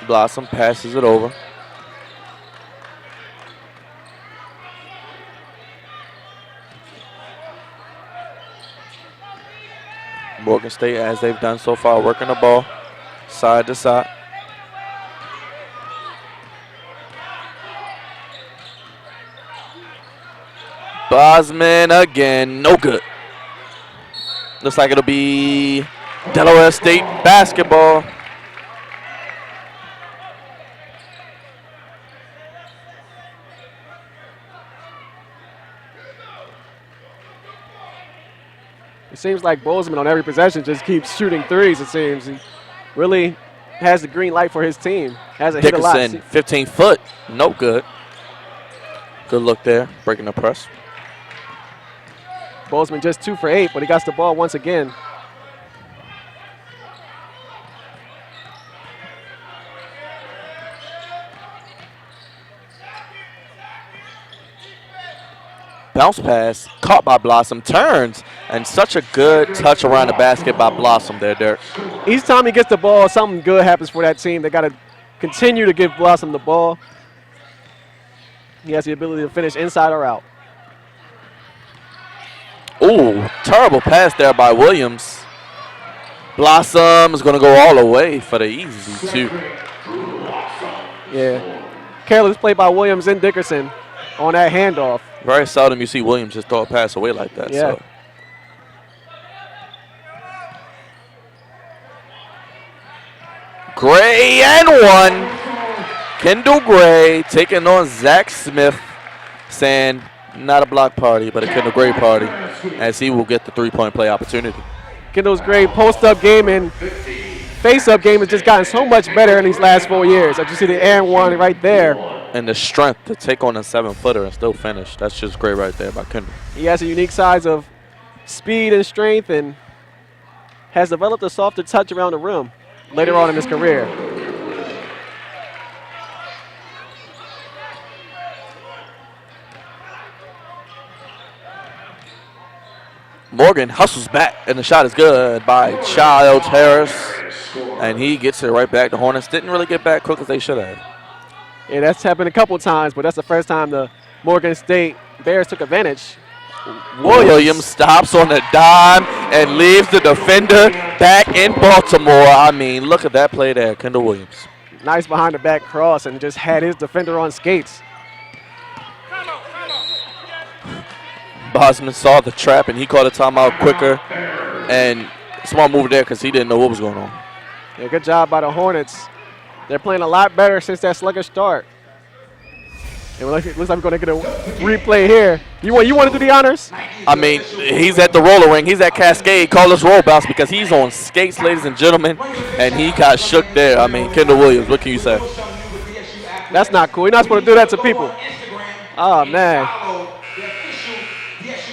Blossom passes it over. Morgan State, as they've done so far, working the ball side to side. Bosman again, no good. Looks like it'll be Delaware State basketball. It seems like Bozeman on every possession just keeps shooting threes, it seems. He really has the green light for his team. Hasn't hit a lot. Dickerson, 15 foot, no good. Good look there, breaking the press. Bozeman just 2 for 8, but he got the ball once again. bounce pass caught by Blossom, turns, and such a good touch around the basket by Blossom there, Derek. Each time he gets the ball, something good happens for that team. They got to continue to give Blossom the ball. He has the ability to finish inside or out. Ooh, terrible pass there by Williams. Blossom is going to go all the way for the easy two. Yeah. Careless play by Williams and Dickerson on that handoff. Very seldom you see Williams just throw a pass away like that. Yeah. So. Gray and one. Kendall Gray taking on Zach Smith, saying not a block party, but a Kendall Gray party, as he will get the three-point play opportunity. Kendall's great post-up game and face-up game has just gotten so much better in these last 4 years. As you see the and one right there. And the strength to take on a 7-footer and still finish. That's just great right there by Kendall. He has a unique size of speed and strength and has developed a softer touch around the rim later on in his career. Morgan hustles back, and the shot is good by Childs Harris. And he gets it right back. The Hornets didn't really get back quick as they should have. Yeah, that's happened a couple times, but that's the first time the Morgan State Bears took advantage. Williams stops on the dime and leaves the defender back in Baltimore. I mean, look at that play there, Kendall Williams. Nice behind the back cross and just had his defender on skates. Bosman saw the trap and he called a timeout quicker. And smart move there because he didn't know what was going on. Yeah, good job by the Hornets. They're playing a lot better since that sluggish start. And it looks like we're going to get a replay here. You want to do the honors? I mean, he's at the roller ring. He's at Cascade. Call this roll bounce because he's on skates, ladies and gentlemen, and he got shook there. I mean, Kendall Williams, what can you say? That's not cool. You're not supposed to do that to people. Oh, man.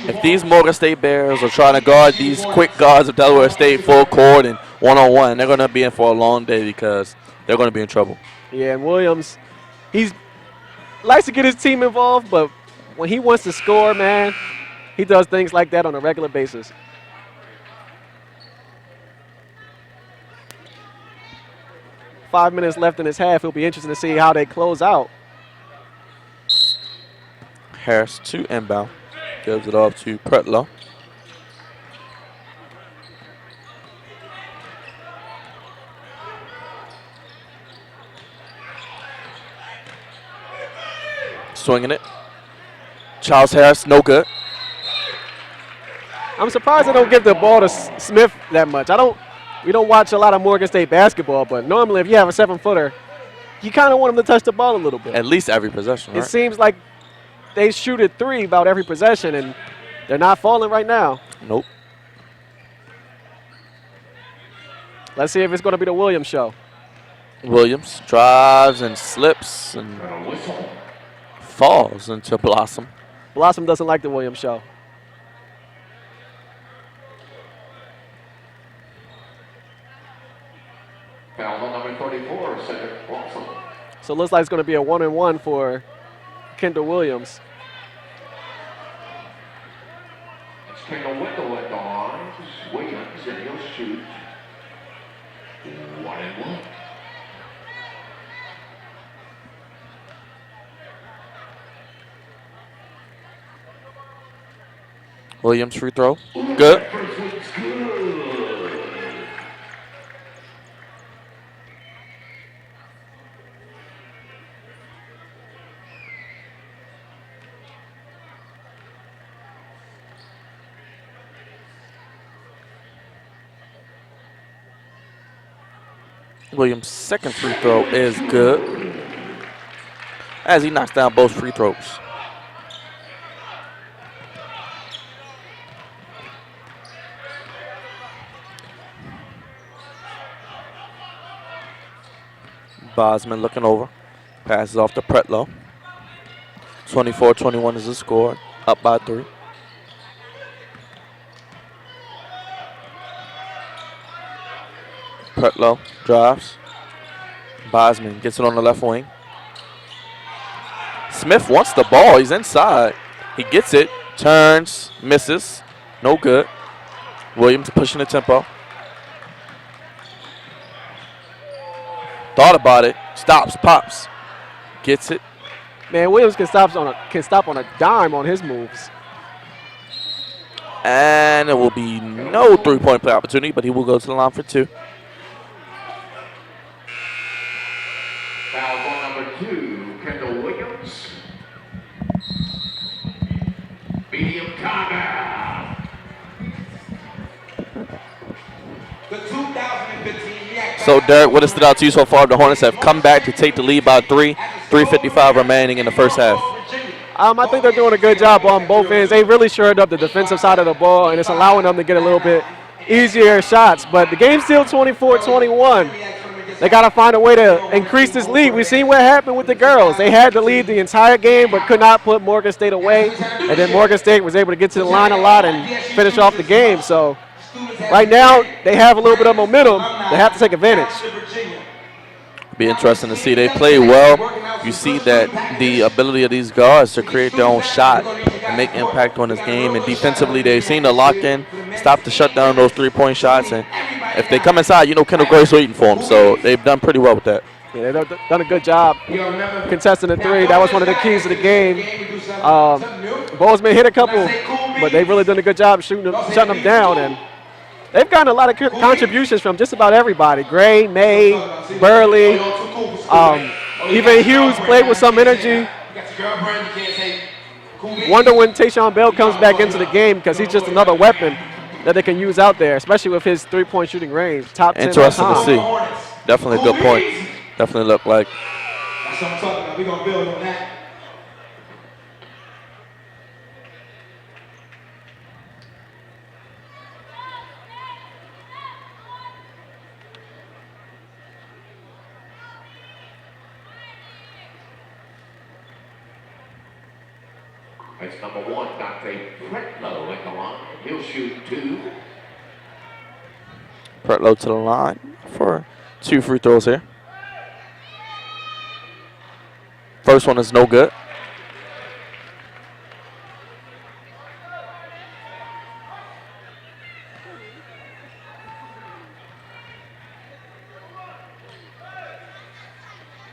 If these Morgan State Bears are trying to guard these quick guards of Delaware State full court and one-on-one, they're going to be in for a long day because they're going to be in trouble. Yeah, and Williams, he likes to get his team involved, but when he wants to score, man, he does things like that on a regular basis. Five minutes left in this half. It'll be interesting to see how they close out. Harris to inbound. Gives it off to Pretlow. Swinging it. Charles Harris, no good. I'm surprised they don't give the ball to Smith that much. We don't watch a lot of Morgan State basketball, but normally if you have a 7-footer, you kind of want him to touch the ball a little bit. At least every possession, right? It seems like they shoot it three about every possession, and they're not falling right now. Nope. Let's see if it's going to be the Williams show. Williams drives and slips and falls into Blossom. Blossom doesn't like the Williams show. Foul on number 34, Cedric Blossom. So it looks like it's going to be a 1-and-1 for Kendall Williams. It's Kendall Wendell at the line. Williams, and he'll shoot 1-and-1. Williams free throw. Good. Williams' second free throw is good as he knocks down both free throws. Bosman looking over. Passes off to Pretlow. 24-21 is the score. Up by 3. Pretlow drives. Bosman gets it on the left wing. Smith wants the ball. He's inside. He gets it. Turns, misses, no good. Williams pushing the tempo. Thought about it, stops, pops, gets it. Man, Williams can stop on a dime on his moves. And it will be no three-point play opportunity, but he will go to the line for 2. Foul ball number 2, Kendall Williams. Medium timeout. The 2015 react. So, Derek, what has stood out to you so far? The Hornets have come back to take the lead by 3, 3:55 remaining in the first half. I think they're doing a good job on both ends. They really shored up the defensive side of the ball, and it's allowing them to get a little bit easier shots. But the game's still 24-21. They got to find a way to increase this lead. We've seen what happened with the girls. They had to lead the entire game but could not put Morgan State away. And then Morgan State was able to get to the line a lot and finish off the game. So right now they have a little bit of momentum. They have to take advantage. Be interesting to see. They play well. You see that the ability of these guards to create their own shot and make impact on this game. And defensively, they've seen the lock in, stop to shut down those three-point shots. And if they come inside, you know Kendall Grace waiting for them. So they've done pretty well with that. Yeah, they've done a good job contesting the three. That was one of the keys to the game. Bozeman hit a couple, but they've really done a good job shutting them down. And they've gotten a lot of contributions from just about everybody. Gray, May, Burley, even Hughes played with some energy. Wonder when Tayshaun Bell comes back into the game because he's just another weapon that they can use out there, especially with his three-point shooting range. Top 10 Interesting to all see. time. Definitely a good point. Definitely look like. That's what I'm talking about. We're going to build on that. That's number 1, Dante Pretlow at the line. He'll shoot 2. Pretlow to the line for 2 free throws here. First one is no good.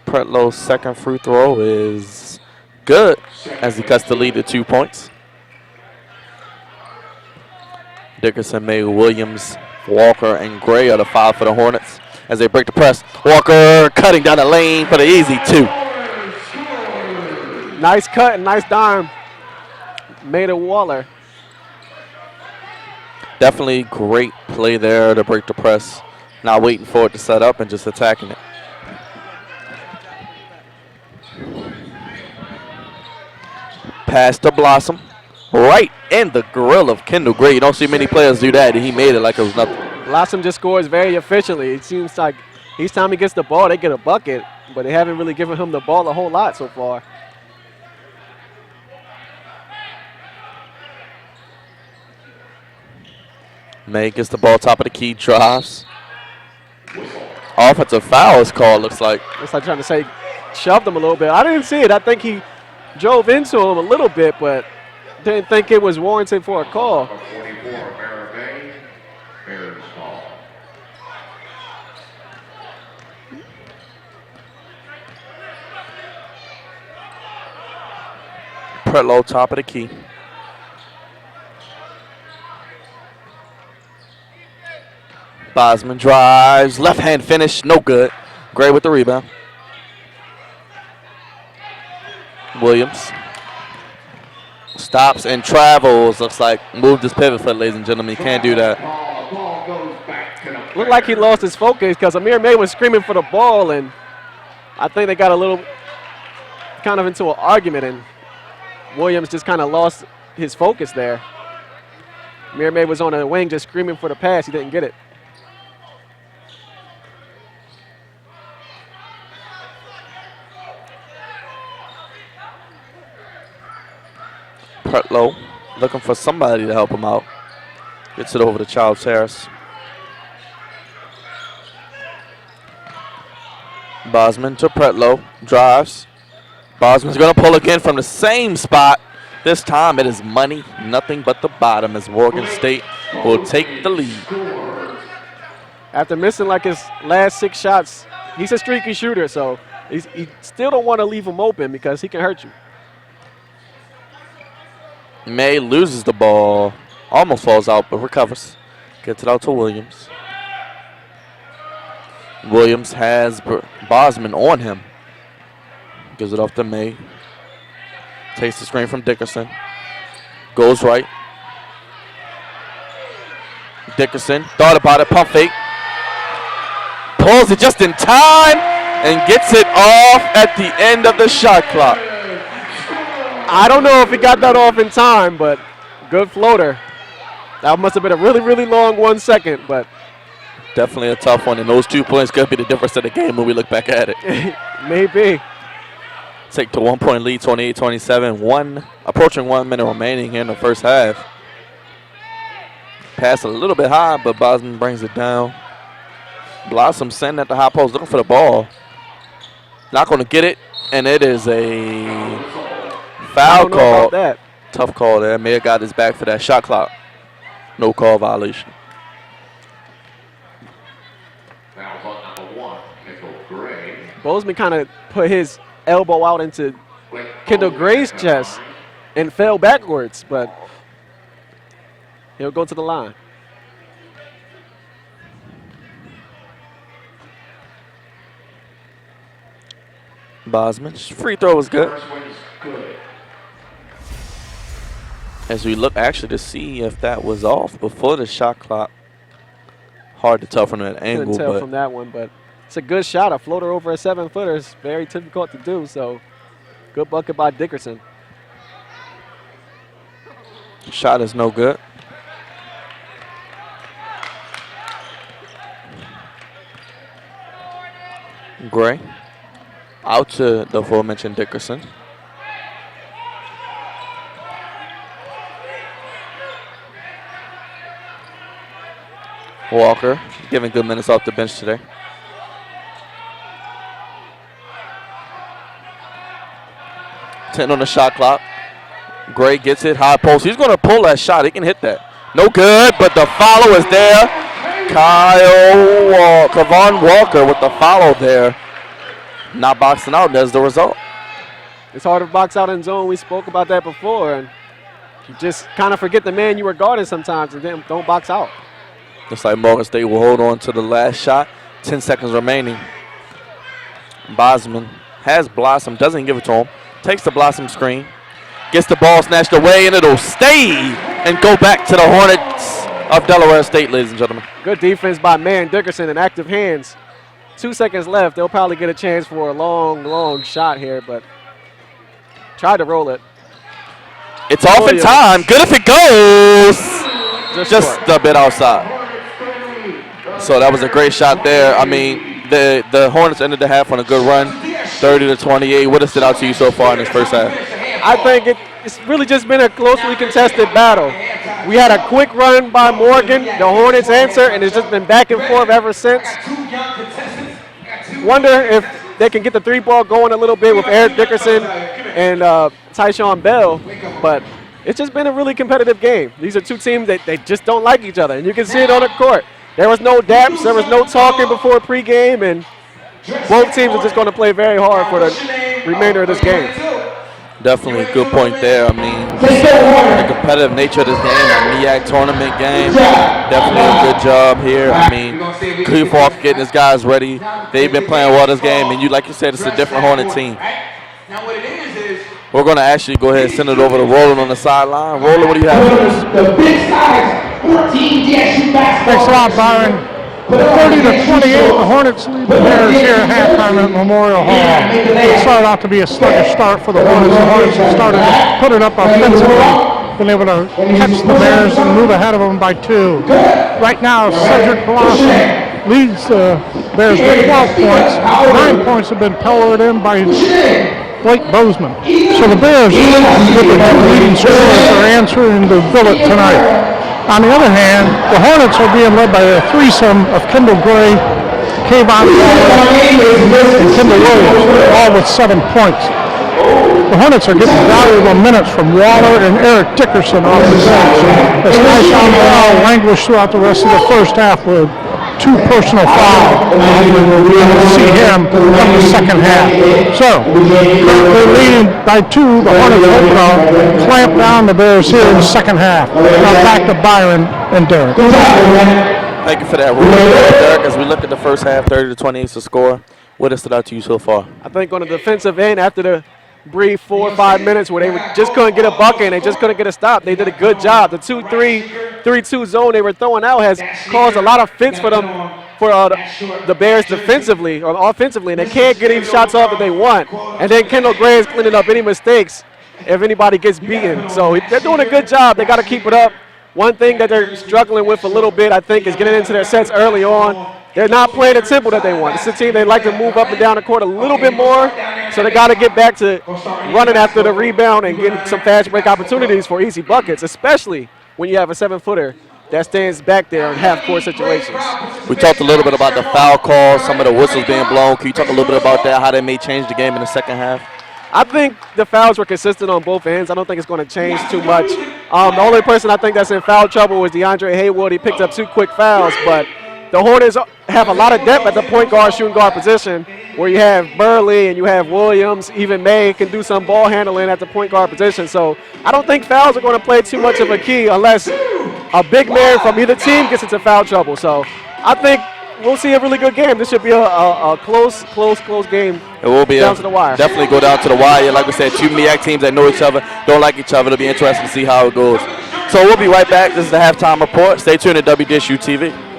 Pretlow's second free throw is good as he cuts the lead to 2 points. Dickerson, May, Williams, Walker, and Gray are the 5 for the Hornets as they break the press. Walker cutting down the lane for the easy 2. Nice cut and nice dime. Made it Waller. Definitely great play there to break the press. Not waiting for it to set up and just attacking it. Pass to Blossom. Right in the grill of Kendall Gray. You don't see many players do that. He made it like it was nothing. Blossom just scores very efficiently. It seems like each time he gets the ball, they get a bucket, but they haven't really given him the ball a whole lot so far. May gets the ball top of the key, drives. Offensive foul is called, looks like. It's like trying to say shoved him a little bit. I didn't see it. I think he drove into him a little bit, but didn't think it was warranted for a call. 44, Mara Bay. Bears ball. Pretlow, top of the key. Bosman drives, left hand finish, no good. Gray with the rebound. Williams stops and travels. Looks like moved his pivot foot, ladies and gentlemen. He can't do that. Ball goes back to the Looked like he lost his focus because Amir May was screaming for the ball, and I think they got a little kind of into an argument, and Williams just kind of lost his focus there. Amir May was on the wing just screaming for the pass. He didn't get it. Pretlow looking for somebody to help him out. Gets it over to Charles Harris. Bosman to Pretlow. Drives. Bosman's going to pull again from the same spot. This time it is money, nothing but the bottom, as Morgan State will take the lead. After missing like his last 6 shots, he's a streaky shooter, so he still don't want to leave him open because he can hurt you. May loses the ball, almost falls out, but recovers. Gets it out to Williams. Williams has Bosman on him. Gives it off to May. Takes the screen from Dickerson. Goes right. Dickerson thought about it, pump fake. Pulls it just in time and gets it off at the end of the shot clock. I don't know if he got that off in time, but good floater. That must have been a really, really long 1 second, but definitely a tough one, and those 2 points could be the difference of the game when we look back at it. Maybe. Take the 1-point lead, 28-27. Approaching 1 minute remaining here in the first half. Pass a little bit high, but Bosman brings it down. Blossom sending at the high post, looking for the ball. Not going to get it, and it is a foul call. That. Tough call there. May have got his back for that shot clock. No call violation. Foul on number 1, Kendall Gray. Bozeman kind of put his elbow out into Kendall Gray's chest and fell backwards, but he'll go to the line. Bosman's free throw was good. First one is good. As we look actually to see if that was off before the shot clock. Hard to tell from that angle, Couldn't tell but from that one, but it's a good shot. A floater over a 7-footer is very difficult to do, so good bucket by Dickerson. shot is no good. Gray out to the aforementioned Dickerson. Walker giving good minutes off the bench today. Ten on the shot clock. Gray gets it, high post. He's going to pull that shot. He can hit that. No good, but the follow is there. Kavon Walker with the follow there. Not boxing out, that's the result. It's hard to box out in zone. We spoke about that before, and you just kind of forget the man you were guarding sometimes and then don't box out. Looks like Morgan State will hold on to the last shot. 10 seconds remaining. Bosman has Blossom, doesn't give it to him. Takes the Blossom screen. Gets the ball snatched away, and it'll stay and go back to the Hornets of Delaware State, ladies and gentlemen. Good defense by Man Dickerson and active hands. 2 seconds left. They'll probably get a chance for a long, long shot here, but try to roll it. It's off in time. Good if it goes. Just a bit outside. So that was a great shot there. I mean, the Hornets ended the half on a good run, 30-28. What has stood out to you so far in this first half? I think it's really just been a closely contested battle. We had a quick run by Morgan, the Hornets answer, and it's just been back and forth ever since. Wonder if they can get the three ball going a little bit with Eric Dickerson and Tyshawn Bell, but it's just been a really competitive game. These are two teams that they just don't like each other, and you can see it on the court. There was no daps, there was no talking before pregame, and both teams are just going to play very hard for the remainder of this game. Definitely a good point there. I mean, the competitive nature of this game, a MEAC tournament game, definitely a good job here. I mean, Cleve Falk getting his guys ready. They've been playing well this game, and like you said, it's a different Hornet team. We're going to actually go ahead and send it over to Roland on the sideline. Roland, what do you have for us? The big size, 14 DSU basketball. Thanks a lot, Byron. 30-28, the Hornets lead the Bears here at halftime at Memorial Hall. It started out to be a sluggish start for the Hornets. The Hornets have started to put it up offensively, been able to catch the Bears and move ahead of them by 2. Right now, Cedric Blossom leads the Bears with 12 points. 9 points have been pelleted in by Blake Bozeman. So the Bears, with the two leading scorers, are answering the billet tonight. On the other hand, the Hornets are being led by a threesome of Kendall Gray, Kayvon Waller, and Kendall Williams, all with 7 points. the Hornets are getting valuable minutes from Waller and Eric Dickerson off the bench. As Tyshawn Morrell languished throughout the rest of the first half with 2 personal fouls. We'll see him from the second half. So, currently leading by 2. The Hornets hope to clamp down the Bears here in the second half. Now back to Byron and Derek. Thank you for that, Derek. As we look at the first half, 30-20 is the score. What has stood out to you so far? I think on the defensive end, after the brief 4 or 5 minutes where they just couldn't get a bucket and they just couldn't get a stop, they did a good job. The 2-3, 3-2 zone they were throwing out has caused a lot of fits for them, for the Bears defensively or offensively, and they can't get any shots off that they want. And then Kendall Gray is cleaning up any mistakes if anybody gets beaten. So they're doing a good job. They got to keep it up. One thing that they're struggling with a little bit, I think, is getting into their sets early on. They're not playing the tempo that they want. It's a team they like to move up and down the court a little bit more, so they got to get back to running after the rebound and getting some fast break opportunities for easy buckets, especially when you have a 7-footer that stands back there in half-court situations. We talked a little bit about the foul calls, some of the whistles being blown. Can you talk a little bit about that, how they may change the game in the second half? I think the fouls were consistent on both ends. I don't think it's going to change too much. The only person I think that's in foul trouble was DeAndre Haywood. He picked up 2 quick fouls, but the Hornets have a lot of depth at the point guard, shooting guard position, where you have Burley and you have Williams. Even May can do some ball handling at the point guard position. So I don't think fouls are going to play too much of a key unless a big man from either team gets into foul trouble. So I think we'll see a really good game. This should be a close game. It will be down to the wire. Definitely go down to the wire. Like we said, 2 MEAC teams that know each other, don't like each other. It'll be interesting to see how it goes. So we'll be right back. This is the halftime report. Stay tuned to WDSU-TV.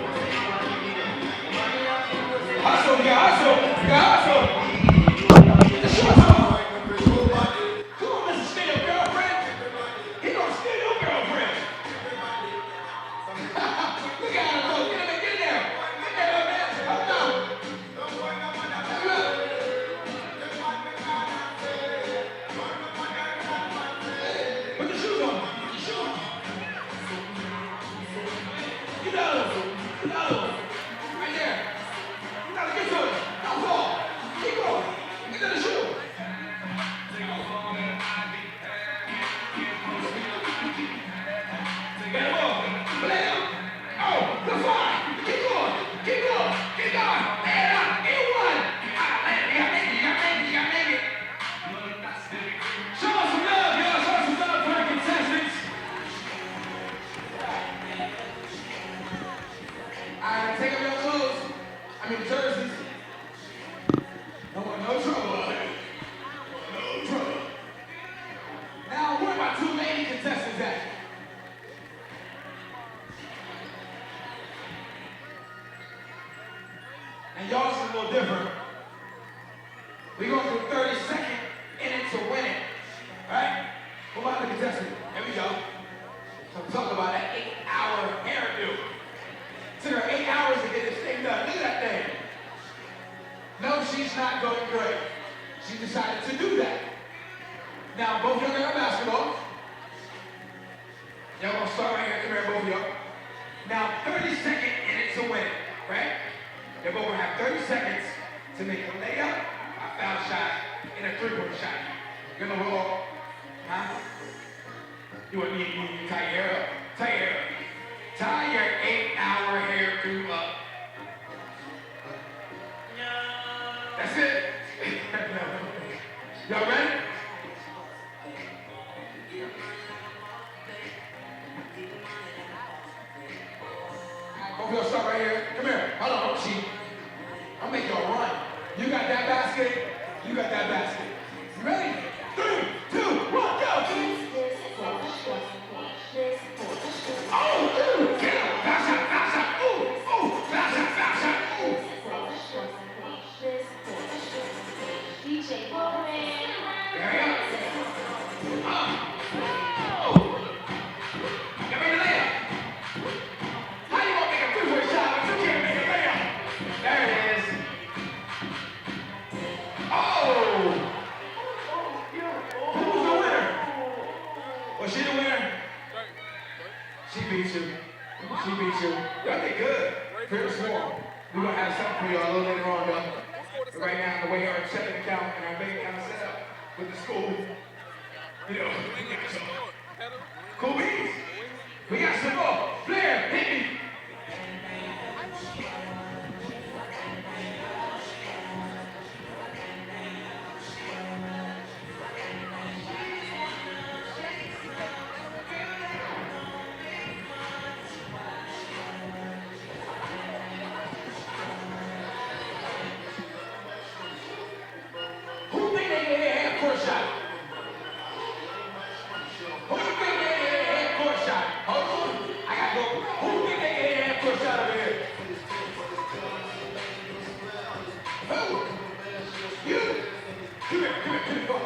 And y'all's is a little different. We're going through 30-second inning to win it. Right? What about the contestant? Here we go. So talk about that 8-hour hairdo. Took her 8 hours to get this thing done. Look at that thing. No, she's not going great. She decided to do that. Now, both of y'all got basketball. Y'all gonna start right here. Come here, both of y'all. Now, 30-second inning to win it. Right? They're going to have 30 seconds to make a layup, a foul shot, and a three-point shot. You're going to roll. Huh? You want me to tie your hair up? Tie your hair up. Tie your 8-hour hairdo up. That's it. Y'all ready? Both of y'all start right here. Come here. Hold on, don't cheat. I'll make y'all run. You got that basket. You got that basket. You ready? 3, 2, 1, go! Oh, ooh, get him! Foul shot, foul shot. Ooh, foul shot, foul shot. Ooh. There you go. Get ready to lay up. How you gonna make a three-point shot but you can't make a layup? There it is. Oh! Who's the winner? Was she the winner? She beat you. She beat you. Y'all did good. Very small. We're gonna have something for y'all a little later on, though. But right now, the way our checking account and our bank account is set up with the school, You know, cool beans. We got some more. Flair, hit me. Who think they get half court shot? Who think they get half court shot? Hold on. I gotta go. Who think they get half court shot over here? Who? You? Come here. Go.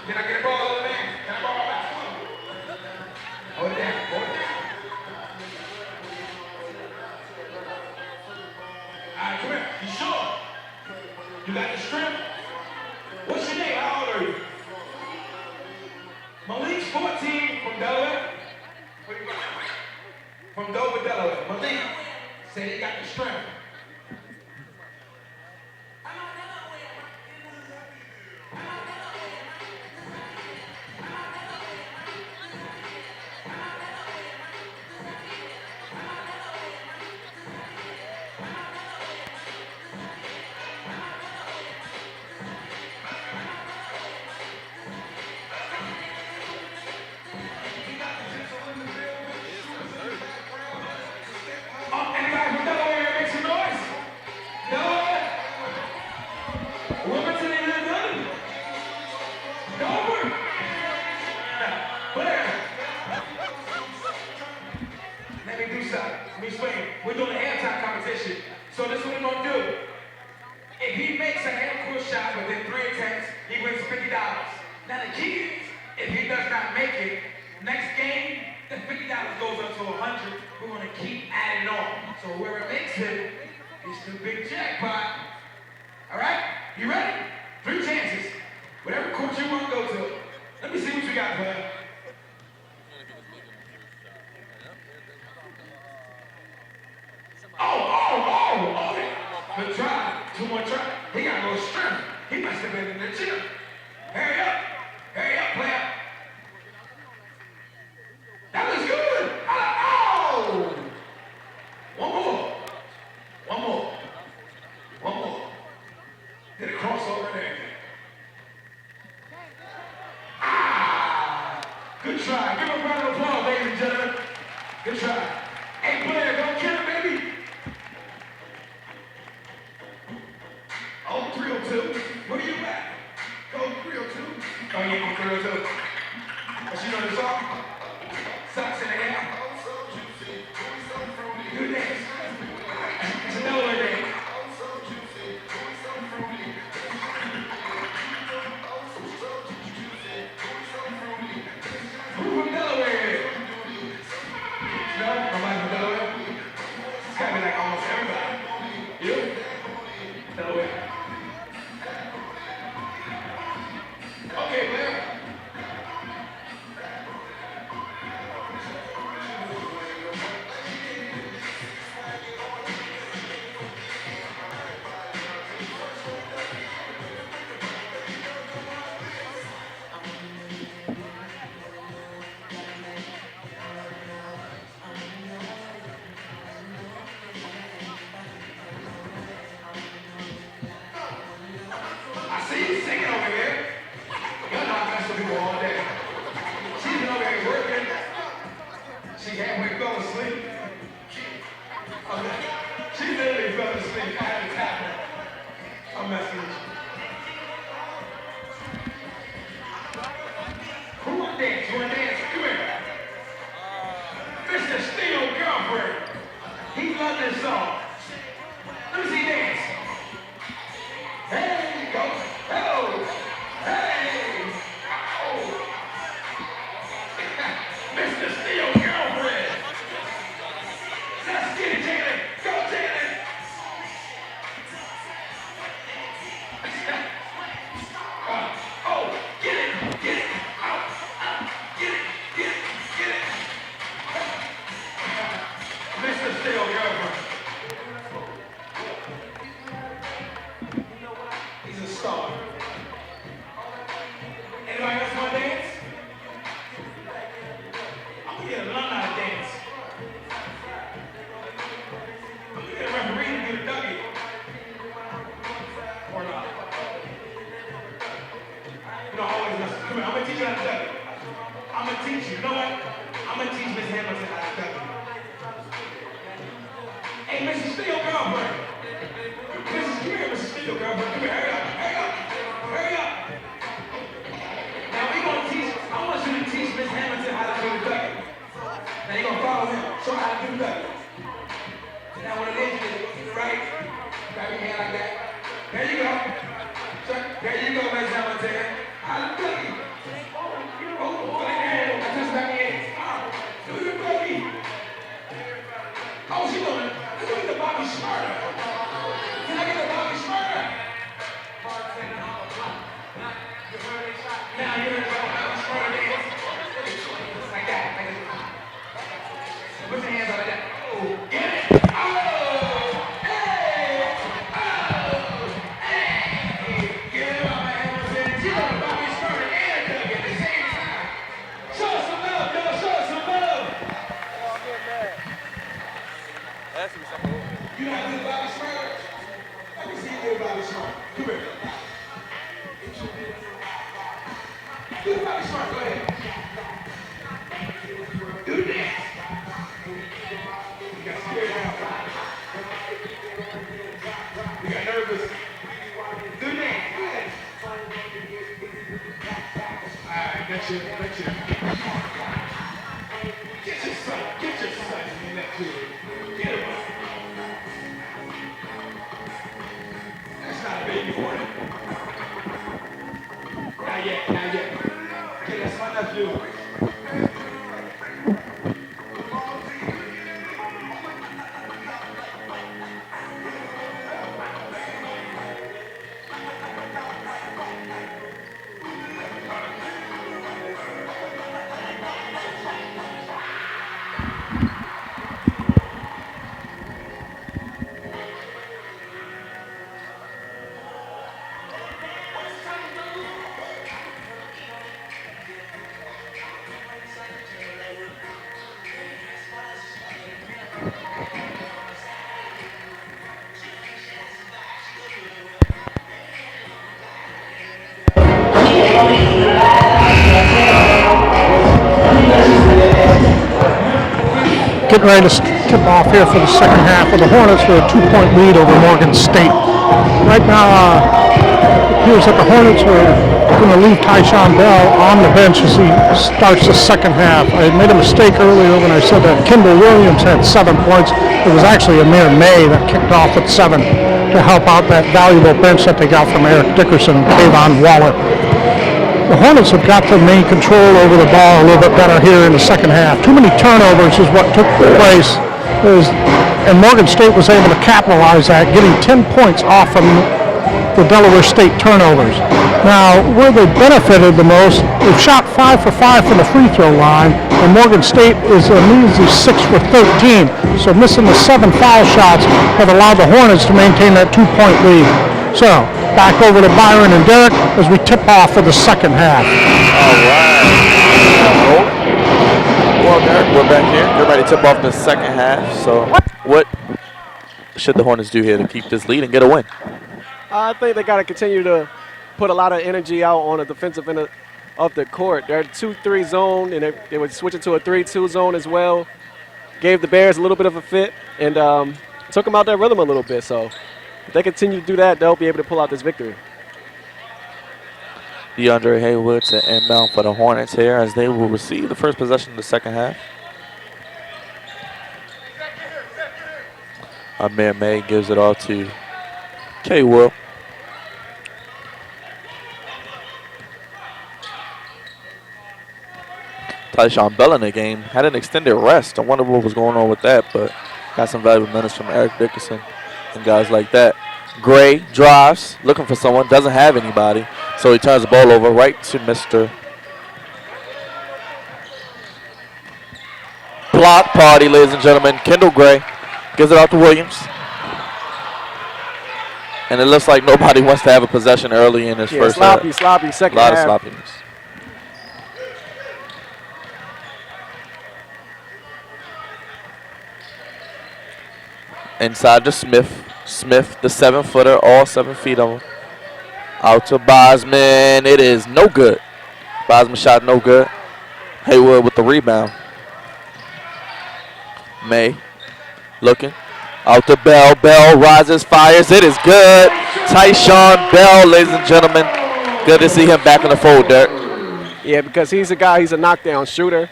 Can I get a ball over there? Can I ball back? Hold it down. Alright, come here. You sure? You got the strength? What's your name? How old are you? Malik's 14 from Delaware. Where you going? From Dover, Delaware. Malik said he got the strength. Anybody from Delaware make some noise? Delaware? Wilmington ain't nothing done. Dover? Whatever. Let me do something. Let me explain. We're doing a halftime competition. So this is what we're gonna do. If he makes a half-court shot within 3 attempts, he wins $50. Now the key is, if he does not make it, next game, the $50 goes up to $100. We're gonna keep adding on. So whoever makes it is the big jackpot. All right? You ready? 3 chances. Whatever court you want to go to. Let me see what you got, player. Oh. Good try. 2 more try. He got a little strength. He must have been in the gym. Hurry up, player. That was good. Oh! One more. Did a crossover and everything. Good try. Give him a round of applause, ladies and gentlemen. Good try. Hey, player, don't kill him, baby. Oh, 302. Where you at? Go 302. Oh, yeah, 302. But you know the song? Socks in the air. Good dance. It's a Delaware day. Who from Delaware? No? Nobody from Delaware? It's gotta be like almost everybody. You? Delaware. Okay, player. you how to duck it. I'm gonna teach you. You know what? I'm gonna teach Miss Hamilton how to duck it. Hey, Mrs. Steele, girlfriend. Mrs. Come here, Mrs. Steele, girlfriend. Come here. Hurry up. Hurry up. Hurry up. Now we gonna teach. I want you to teach Miss Hamilton how to do the ducking. Now you gonna follow him. Show her how to do the ducking. Now what it is, you go to the right. Grab your hand like that. There you go. There you go, Miss Hamilton. How to ducking. Oh, put it in. I just got me in. Do the ducking. Oh, she doing it. She's doing the Bobby Schmurder. Can I get the Bobby Schmurder? Now you're in the Bobby Schmurder dance. Like that. Like that. Put your hands on like that. Oh, get it. Oh, hey. Oh, hey. Get it on my hands. She's doing the Bobby Schmurder and a duck at the same time. Show us some love, y'all. Show us some love. You know how to do the Bobby Schmurder? Let me see you do the Bobby Schmurder. Come here. Do the Bobby Schmurder. Go ahead. Do the dance. You got scared now. You got nervous. Do the dance. Go ahead. All right, that's it. That's it. Get your son. Get your son in that kid. Get him up. That's not a baby Hornet. Not yet, not yet. Okay, that's my nephew. Getting ready to tip off here for the second half of the Hornets with a 2-point lead over Morgan State. Right now, it appears that the Hornets are going to leave Tyshawn Bell on the bench as he starts the second half. I made a mistake earlier when I said that Kendall Williams had 7 points. It was actually Amir May that kicked off at 7 to help out that valuable bench that they got from Eric Dickerson and Kayvon Waller. The Hornets have got to maintain control over the ball a little bit better here in the second half. Too many turnovers is what took place, and Morgan State was able to capitalize that, getting 10 points off from the Delaware State turnovers. Now, where they benefited the most, they've shot 5 for 5 from the free throw line, and Morgan State is a measly 6 for 13. So missing the 7 foul shots have allowed the Hornets to maintain that 2-point lead. So, back over to Byron and Derek as we tip off for the second half. All right. Well, Derek, we're back here. We're ready to tip off the second half. So, what should the Hornets do here to keep this lead and get a win? I think they got to continue to put a lot of energy out on the defensive end of the court. They're 2-3 zone, and they would switch it to a 3-2 zone as well. Gave the Bears a little bit of a fit and took them out their rhythm a little bit. So if they continue to do that, they'll be able to pull out this victory. DeAndre Haywood to inbound for the Hornets here as they will receive the first possession of the second half. Amir May gives it all to K. Will. Tyshawn Bell in the game had an extended rest. I wonder what was going on with that, but got some valuable minutes from Eric Dickerson and guys like that. Gray drives, looking for someone, doesn't have anybody, so he turns the ball over right to Mr. Block Party, ladies and gentlemen. Kendall Gray gives it out to Williams. And it looks like nobody wants to have a possession early in this first half. Sloppy second half. A lot half. of sloppiness. Inside to Smith. Smith, the 7-footer, all 7 feet of him. Out to Bosman. It is no good. Bosman shot no good. Haywood with the rebound. May looking. Out to Bell. Bell rises, fires. It is good. Tyshawn Bell, ladies and gentlemen. Good to see him back in the fold, Derek. Yeah, because he's a knockdown shooter.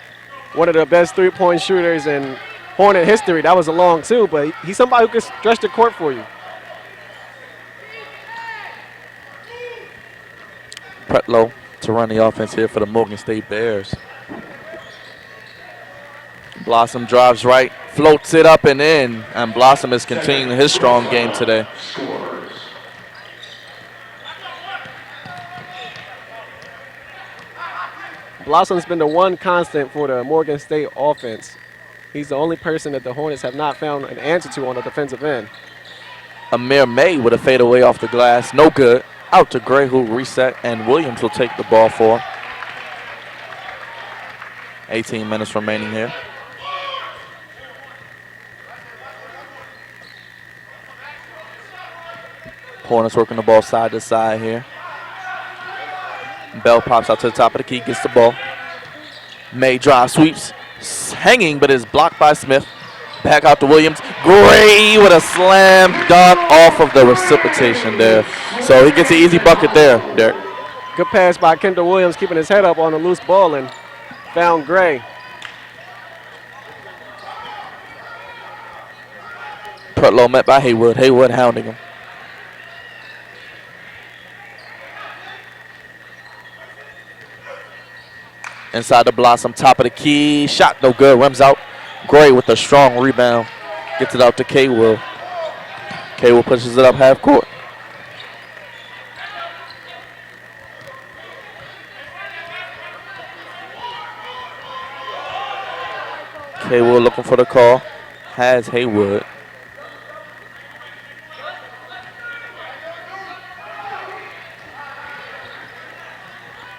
One of the best three-point shooters in Hornet history. That was a long two, but he's somebody who can stretch the court for you. Pretlow to run the offense here for the Morgan State Bears. Blossom drives right, floats it up and in, and Blossom is continuing his strong game today. Blossom's been the one constant for the Morgan State offense. He's the only person that the Hornets have not found an answer to on the defensive end. Amir May with a fadeaway off the glass, no good. Out to Gray, who reset, and Williams will take the ball for him. 18 minutes remaining here. Hornets working the ball side to side here. Bell pops out to the top of the key, gets the ball. May drive, sweeps, hanging, but is blocked by Smith. Back out to Williams. Gray with a slam dunk off of the reciprocation there. So he gets an easy bucket there, Derek. Good pass by Kendall Williams, keeping his head up on a loose ball and found Gray. Pretlow met by Haywood. Haywood hounding him. Inside the Blossom, top of the key. Shot no good, rims out. Gray with a strong rebound. Gets it out to K-Will. K-Will pushes it up half court. K-Will looking for the call. Has Haywood.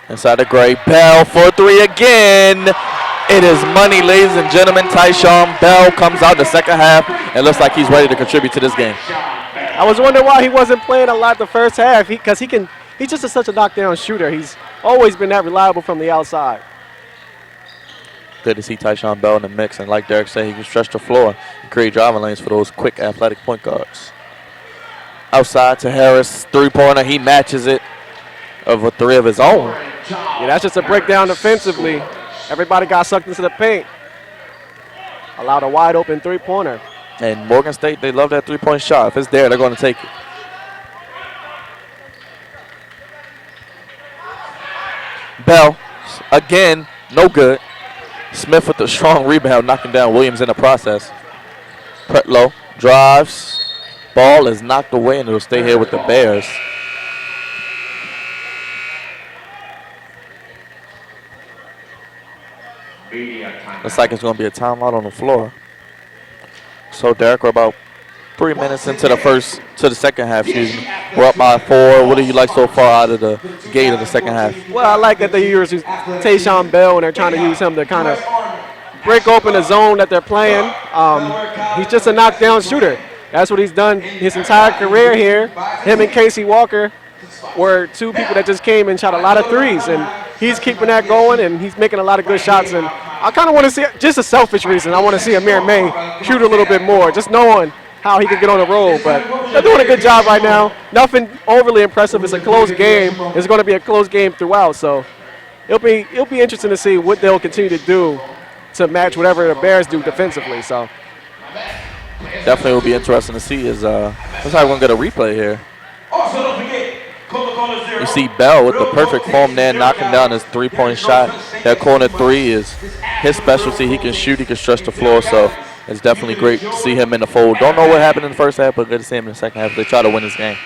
Inside the Gray. Bell for three again. It is money, ladies and gentlemen. Tyshawn Bell comes out the second half and looks like he's ready to contribute to this game. I was wondering why he wasn't playing a lot the first half, because he's just such a knockdown shooter. He's always been that reliable from the outside. Good to see Tyshawn Bell in the mix, and like Derek said, he can stretch the floor and create driving lanes for those quick, athletic point guards. Outside to Harris, three-pointer. He matches it of a three of his own. Yeah, that's just a breakdown defensively. Everybody got sucked into the paint. Allowed a wide open three-pointer. And Morgan State, they love that three-point shot. If it's there, they're going to take it. Bell, again, no good. Smith with the strong rebound, knocking down Williams in the process. Pretlow drives. Ball is knocked away, and it'll stay here with the Bears. Looks like it's going to be a timeout on the floor. So, Derek, we're about 3 minutes into the second half, excuse me. We're up by 4. What do you like so far out of the gate of the second half? Well, I like that they use Tyshawn Bell, and they're trying to use him to kind of break open the zone that they're playing. He's just a knockdown shooter. That's what he's done his entire career here. Him and Casey Walker were two people that just came and shot a lot of threes, and he's keeping that going, and he's making a lot of good shots. And I kind of want to see, just a selfish reason, I want to see Amir May shoot a little bit more, just knowing how he can get on the roll. But they're doing a good job right now. Nothing overly impressive. It's a close game. It's going to be a close game throughout. So it'll be interesting to see what they'll continue to do to match whatever the Bears do defensively. So definitely will be interesting to see. Looks like we're going to get a replay here. Also, don't forget, Coca-Cola Zero. You see Bell with the perfect form there, knocking down his three-point shot. That corner three is his specialty. He can shoot, he can stretch the floor, so it's definitely great to see him in the fold. Don't know what happened in the first half, but good to see him in the second half. They try to win this game.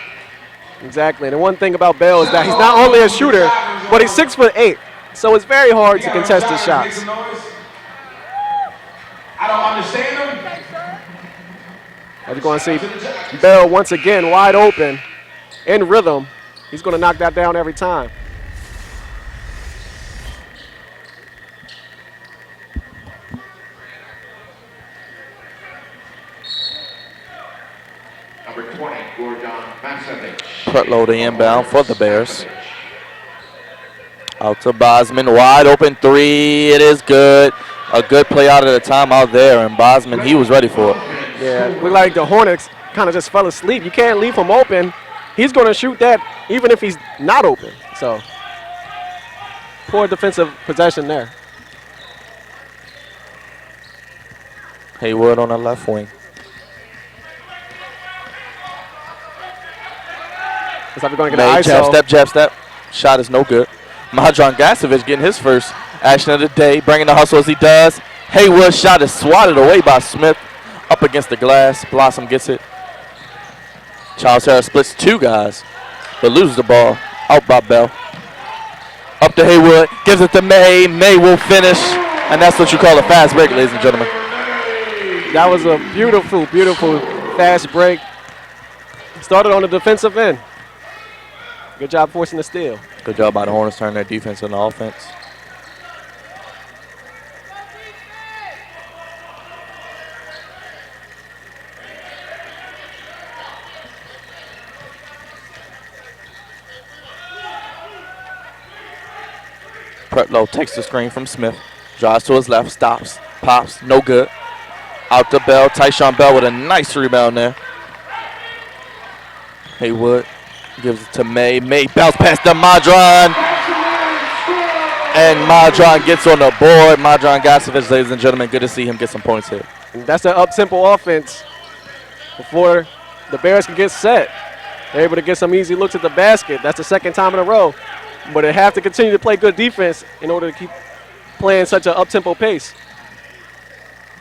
exactly. And the one thing about Bell is that he's not only a shooter, but he's 6'8", so it's very hard to contest his shots. I don't understand them. As you're going to see Bell once again wide open, in rhythm. He's going to knock that down every time. Number 20, Gordon Macevic. Pretlow the inbound for the Bears. Out to Bosman, wide open three. It is good. A good play out of the timeout there, and Bosman, he was ready for it. Yeah, look like the Hornets kind of just fell asleep. You can't leave him open. He's going to shoot that even if he's not open. So, poor defensive possession there. Haywood on the left wing. Looks like we're going to get May, an ISO. jab step. Shot is no good. Madron Gasovic getting his first action of the day, bringing the hustle as he does. Haywood's shot is swatted away by Smith. Up against the glass. Blossom gets it. Charles Harris splits two guys, but loses the ball. Out by Bell. Up to Haywood. Gives it to May. May will finish. And that's what you call a fast break, ladies and gentlemen. That was a beautiful, beautiful fast break. Started on the defensive end. Good job forcing the steal. Good job by the Hornets turning their defense into offense. Pretlow takes the screen from Smith. Drives to his left, stops, pops, no good. Out to Bell. Tyshawn Bell with a nice rebound there. Haywood gives it to May. May bounce past the Madron. And Madron gets on the board. Madron Gasovic, ladies and gentlemen, good to see him get some points here. And that's the up-tempo offense before the Bears can get set. They're able to get some easy looks at the basket. That's the second time in a row. But they have to continue to play good defense in order to keep playing such an up-tempo pace.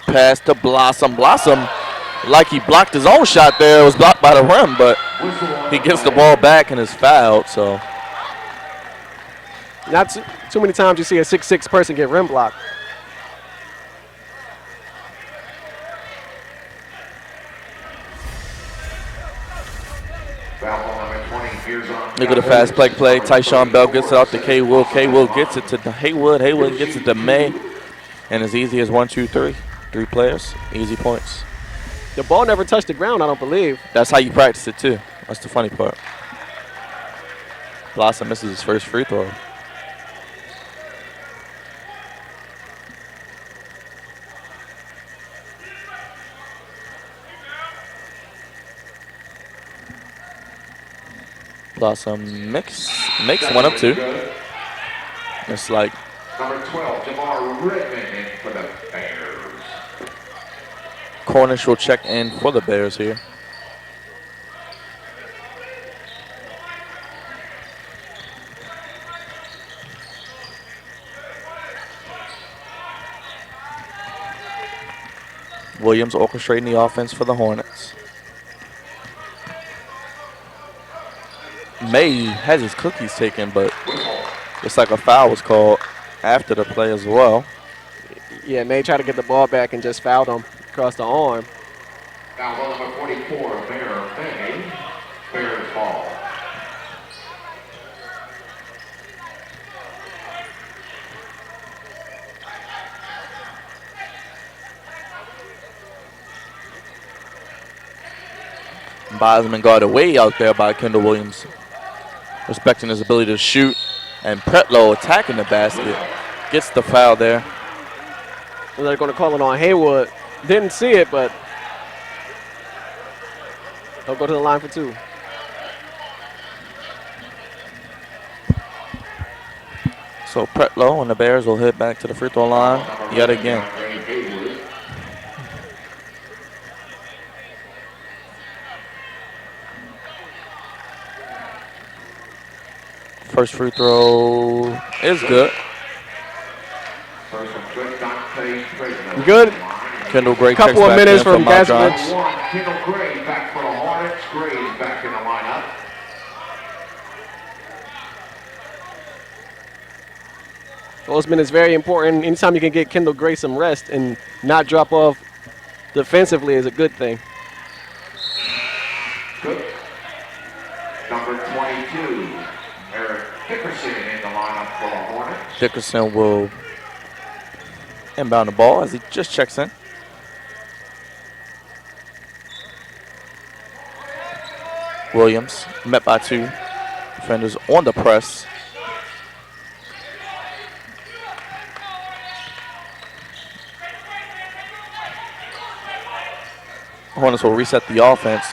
Pass to Blossom. Blossom, like he blocked his own shot there. It was blocked by the rim, but he gets the ball back and is fouled. So not too many times you see a 6'6" person get rim blocked. Look at the fast play. Tyshawn Bell gets it out to K-Will. K-Will gets it to Haywood. Haywood gets it to May. And as easy as 1, 2, 3. 3 players, easy points. The ball never touched the ground, I don't believe. That's how you practice it, too. That's the funny part. Blossom misses his first free throw. Blossom makes one of two. It's like Number 12, Jamar Redmond in for the Bears. Cornish will check in for the Bears here. Williams orchestrating the offense for the Hornets. May has his cookies taken, but it's like a foul was called after the play as well. Yeah, May tried to get the ball back and just fouled him across the arm. Now, ball number 44, May. Bears ball. Bosman guarded way out there by Kendall Williams, respecting his ability to shoot. And Pretlow attacking the basket. Gets the foul there. And they're going to call it on Haywood. Didn't see it, but they'll go to the line for two. So Pretlow and the Bears will head back to the free throw line yet again. First free throw is good. Good. Kendall Gray couple of minutes from Gasovic. Kendall Gray back for the Hornets. Gray is back in the lineup. Those minutes very important. Anytime you can get Kendall Gray some rest and not drop off defensively is a good thing. Good. Number 22. Eric Dickerson in the lineup for the Hornets. Dickerson will inbound the ball as he just checks in. Williams met by two defenders on the press. Hornets will reset the offense.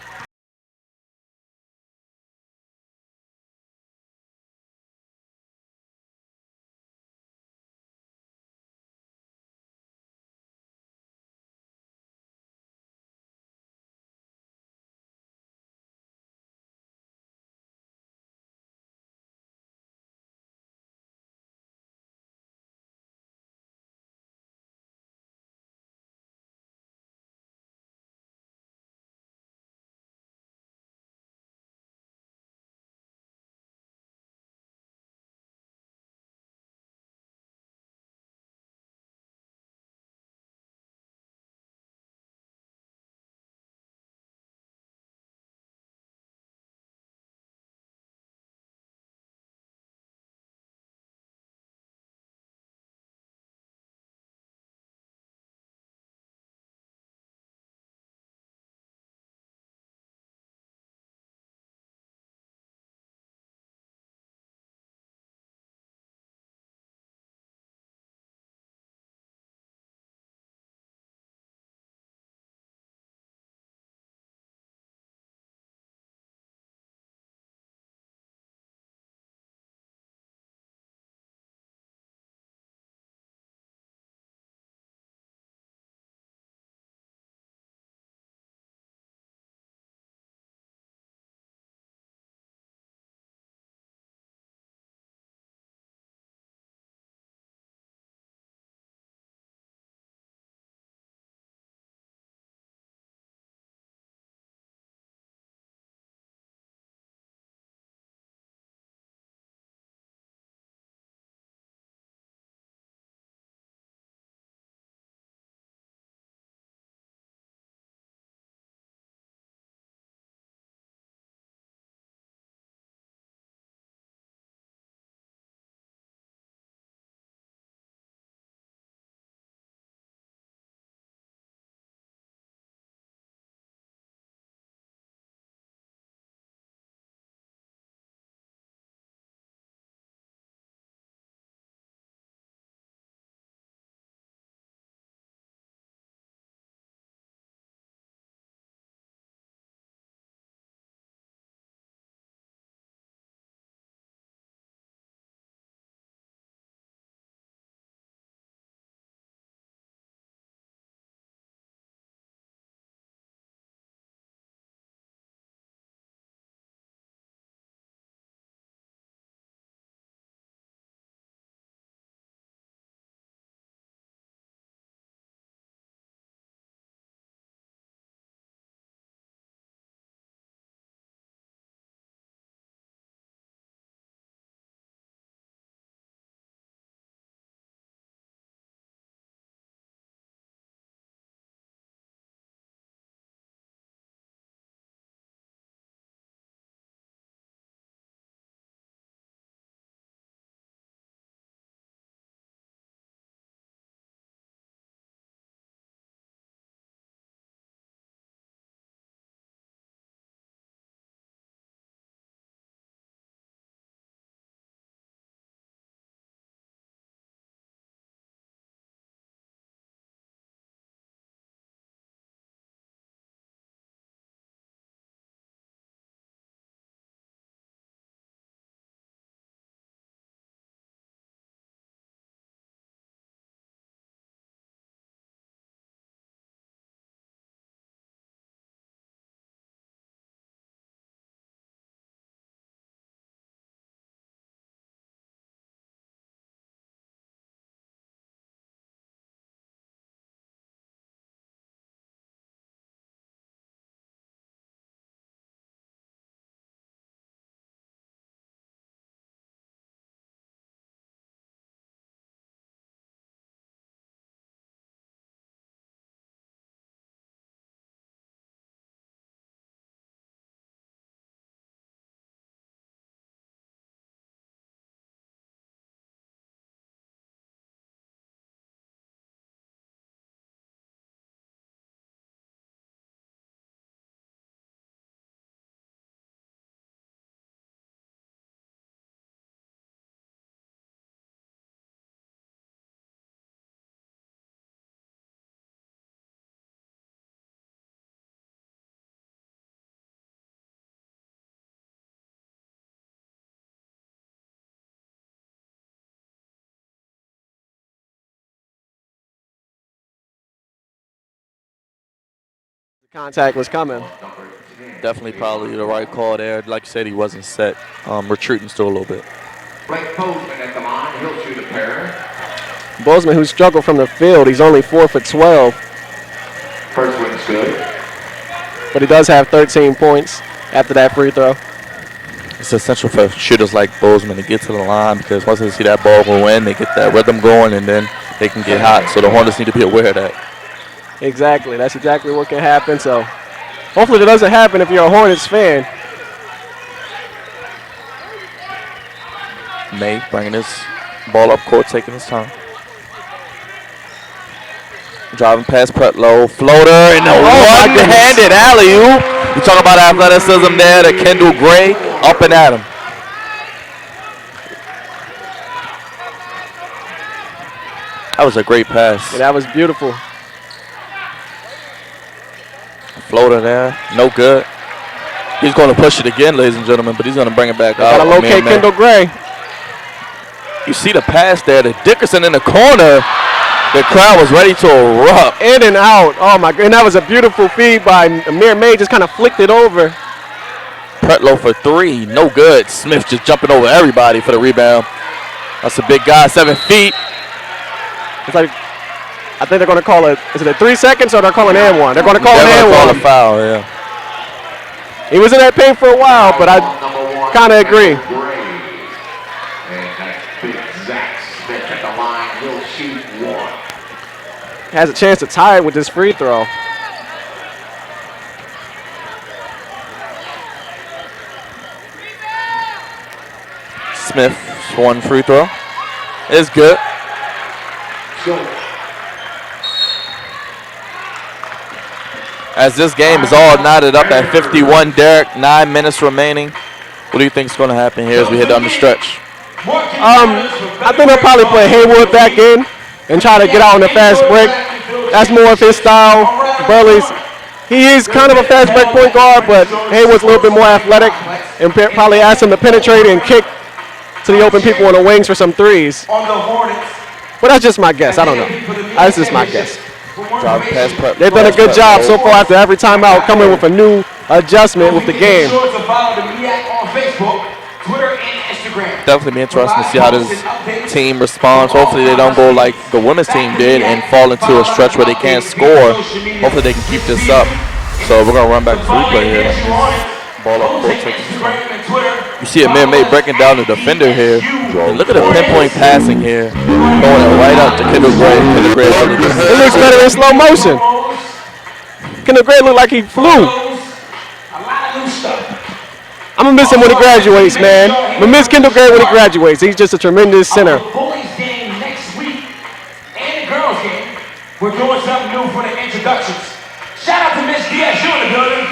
Contact was coming. Definitely probably the right call there. Like you said, he wasn't set. Retreating still a little bit. Blake Bozeman at the line. He'll shoot a pair. Bozeman, who struggled from the field, he's only 4 for 12, First one's good. but he does have 13 points after that free throw. It's essential for shooters like Bozeman to get to the line because once they see that ball go in, they get that rhythm going and then they can get hot. So the Hornets need to be aware of that. Exactly. That's exactly what can happen. So hopefully that doesn't happen if you're a Hornets fan. May bringing his ball up court, taking his time. Driving past Pretlow, floater, and a one-handed alley-oop. You talk about athleticism there to Kendall Gray, up and at him. That was a great pass. Yeah, that was beautiful. Floater there, no good. He's going to push it again, ladies and gentlemen, but he's going to bring it back out. Got to locate Kendall Gray. You see the pass there to Dickerson in the corner. The crowd was ready to erupt. In and out. Oh, my God. And that was a beautiful feed by Amir May. Just kind of flicked it over. Pretlow for three. No good. Smith just jumping over everybody for the rebound. That's a big guy, 7 feet. It's like, I think they're going to call it, is it a 3 seconds or they're calling an and one? They're going to call an and one. Call a foul, yeah. He was in that paint for a while, but I kind of agree. Has a chance to tie it with this free throw. Smith, one free throw. It's good. As this game is all knotted up at 51, Derek, 9 minutes remaining. What do you think is going to happen here as we head down the stretch? I think they'll probably put Haywood back in and try to get out on a fast break. That's more of his style. Burley's, he is kind of a fast break point guard, but Haywood's a little bit more athletic and probably ask him to penetrate and kick to the open people on the wings for some threes. But that's just my guess. I don't know. That's just my guess. They've done a good job so far after every timeout, coming with a new adjustment with the game. Definitely be interesting to see how this team responds. Hopefully they don't go like the women's team did and fall into a stretch where they can't score. Hopefully they can keep this up. So we're going to run back to replay here. Ball up court. You see Amir May breaking down the defender here. And look at the pinpoint passing here. Going it right up to Kendall Gray. Kendall Gray it looks better in slow motion. Kendall Gray looked like he flew. I'm going to miss him when he graduates, man. I'm going to miss Kendall Gray when he graduates. He's just a tremendous center. Boys game next week and the girls game. We're doing something new for the introductions. Shout out to Miss DSU in the building.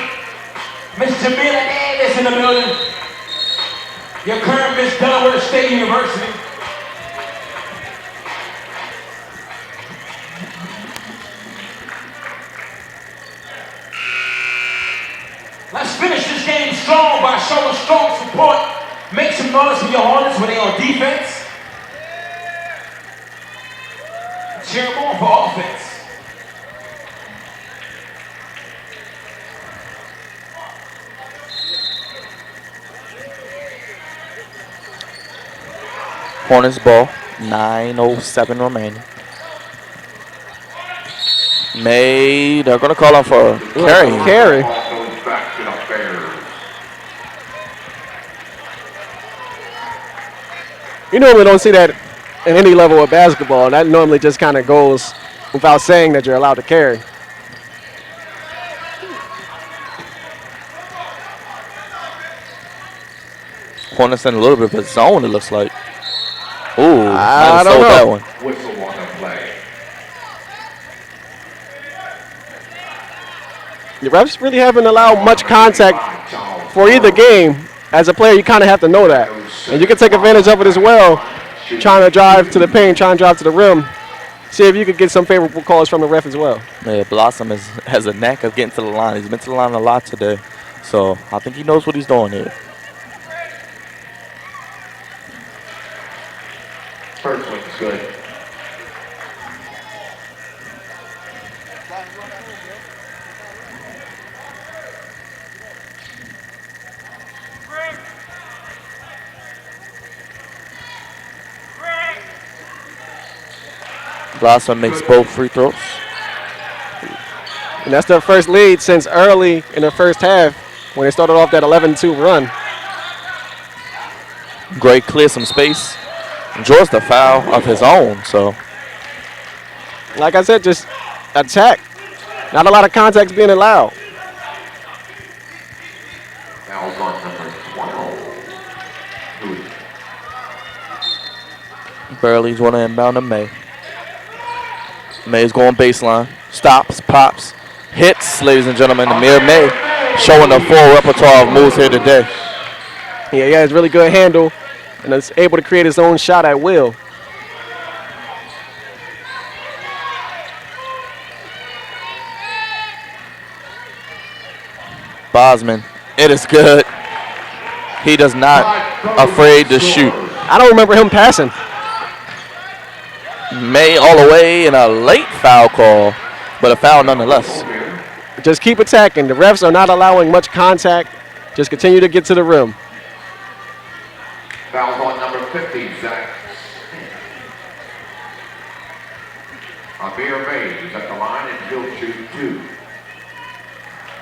Miss Jamila Davis in the building. Your current Miss Delaware State University. Let's finish this game strong by showing strong support. Make some noise for your Hornets when they're on defense. Cheer them on for offense. Hornets ball, 9:07 remaining. May, they're going to call him for carry. Carry. You normally don't see that in any level of basketball. That normally just kind of goes without saying that you're allowed to carry. Hornets in a little bit of a zone, it looks like. Ooh, I don't know. That one. Whistle on the play. The refs really haven't allowed much contact for either game. As a player, you kind of have to know that. And you can take advantage of it as well, trying to drive to the paint, trying to drive to the rim. See if you could get some favorable calls from the ref as well. Yeah, Blossom has a knack of getting to the line. He's been to the line a lot today. So I think he knows what he's doing here. First one's good. Blossom makes both free throws. And that's their first lead since early in the first half when they started off that 11-2 run. Gray clears some space. Draws the foul of his own, so. Like I said, just attack. Not a lot of contacts being allowed. Foul's on number 12. Burley's going to inbound to May. May's going baseline. Stops, pops, hits, ladies and gentlemen. Amir May showing a full repertoire of moves here today. Yeah, he has really good handle and is able to create his own shot at will. Bosman, it is good. He does not afraid to shoot. I don't remember him passing. May all the way in a late foul call, but a foul nonetheless. Just keep attacking. The refs are not allowing much contact. Just continue to get to the rim. Foul's on number 50, Zach. Amir May is at the line and he'll shoot 2.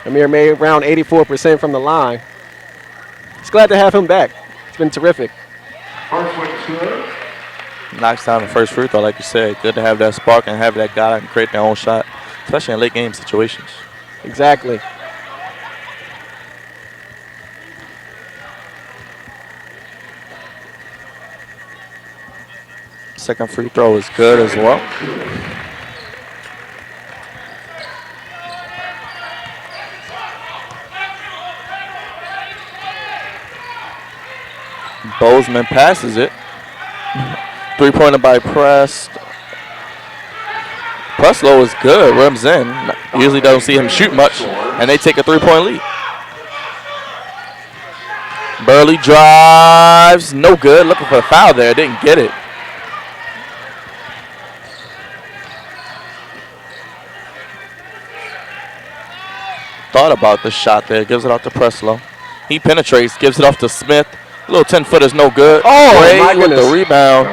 Amir May around 84% from the line. It's glad to have him back. It's been terrific. First one's good. Knocks down the first free throw, like you said. Good to have that spark and have that guy that can create their own shot, especially in late game situations. Exactly. Second free throw is good as well. Bozeman passes it. Three-pointer by Prest. Preslow is good. Rims in. Usually don't see him shoot much, and they take a three-point lead. Burley drives. No good. Looking for a foul there. Didn't get it. Thought about the shot there. Gives it off to Preslow. He penetrates. Gives it off to Smith. A little 10-footer's no good. Oh, Gray my with goodness. the rebound.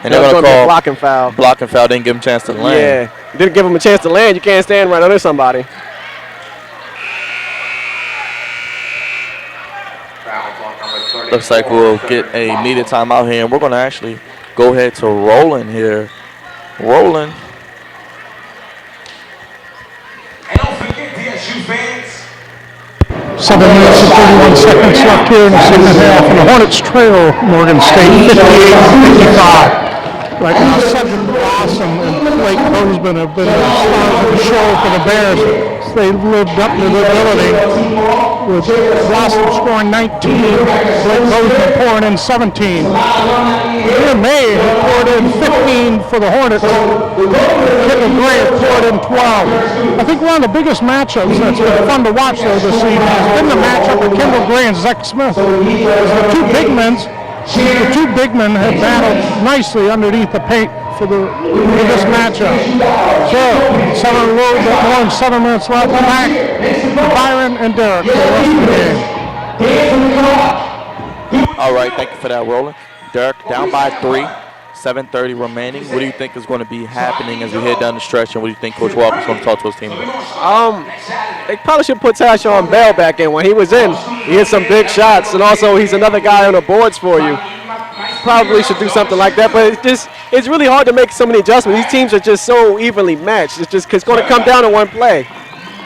And they're That's going to gonna be a call blocking foul. blocking foul. Didn't give him a chance to land. Yeah, didn't give him a chance to land. You can't stand right under somebody. Foul's on number 34. Looks like we'll get a needed timeout here, and we're going to actually go ahead to Roland here. Roland. And don't forget, DSU fans, 7 minutes and 31 seconds left here in the second half, and the Hornets trail Morgan State 58-55. Right now, Cedric Blossom and Blake Bozeman have been the stars of the show for the Bears. They lived up to their ability, with Blossom scoring 19, Blake Bozeman pouring in 17. Here May poured in 15 for the Hornets. Kendall Gray poured in 12. I think one of the biggest matchups that's been fun to watch though this season has been the matchup of Kendall Gray and Zach Smith. The two big men have battled nicely underneath the paint for this matchup. So, a little bit more than 7 minutes left. Back to Byron and Derek for the rest of the game. All right, thank you for that, Roland. Derek down by 3, 7:30 remaining. What do you think is going to be happening as we head down the stretch, and what do you think Coach Walker's going to talk to his team about? They probably should put Tyshawn Bell back in. When he was in, he hit some big shots, and also he's another guy on the boards for you. Probably should do something like that, but it's really hard to make so many adjustments. These teams are just so evenly matched. It's going to come down to one play.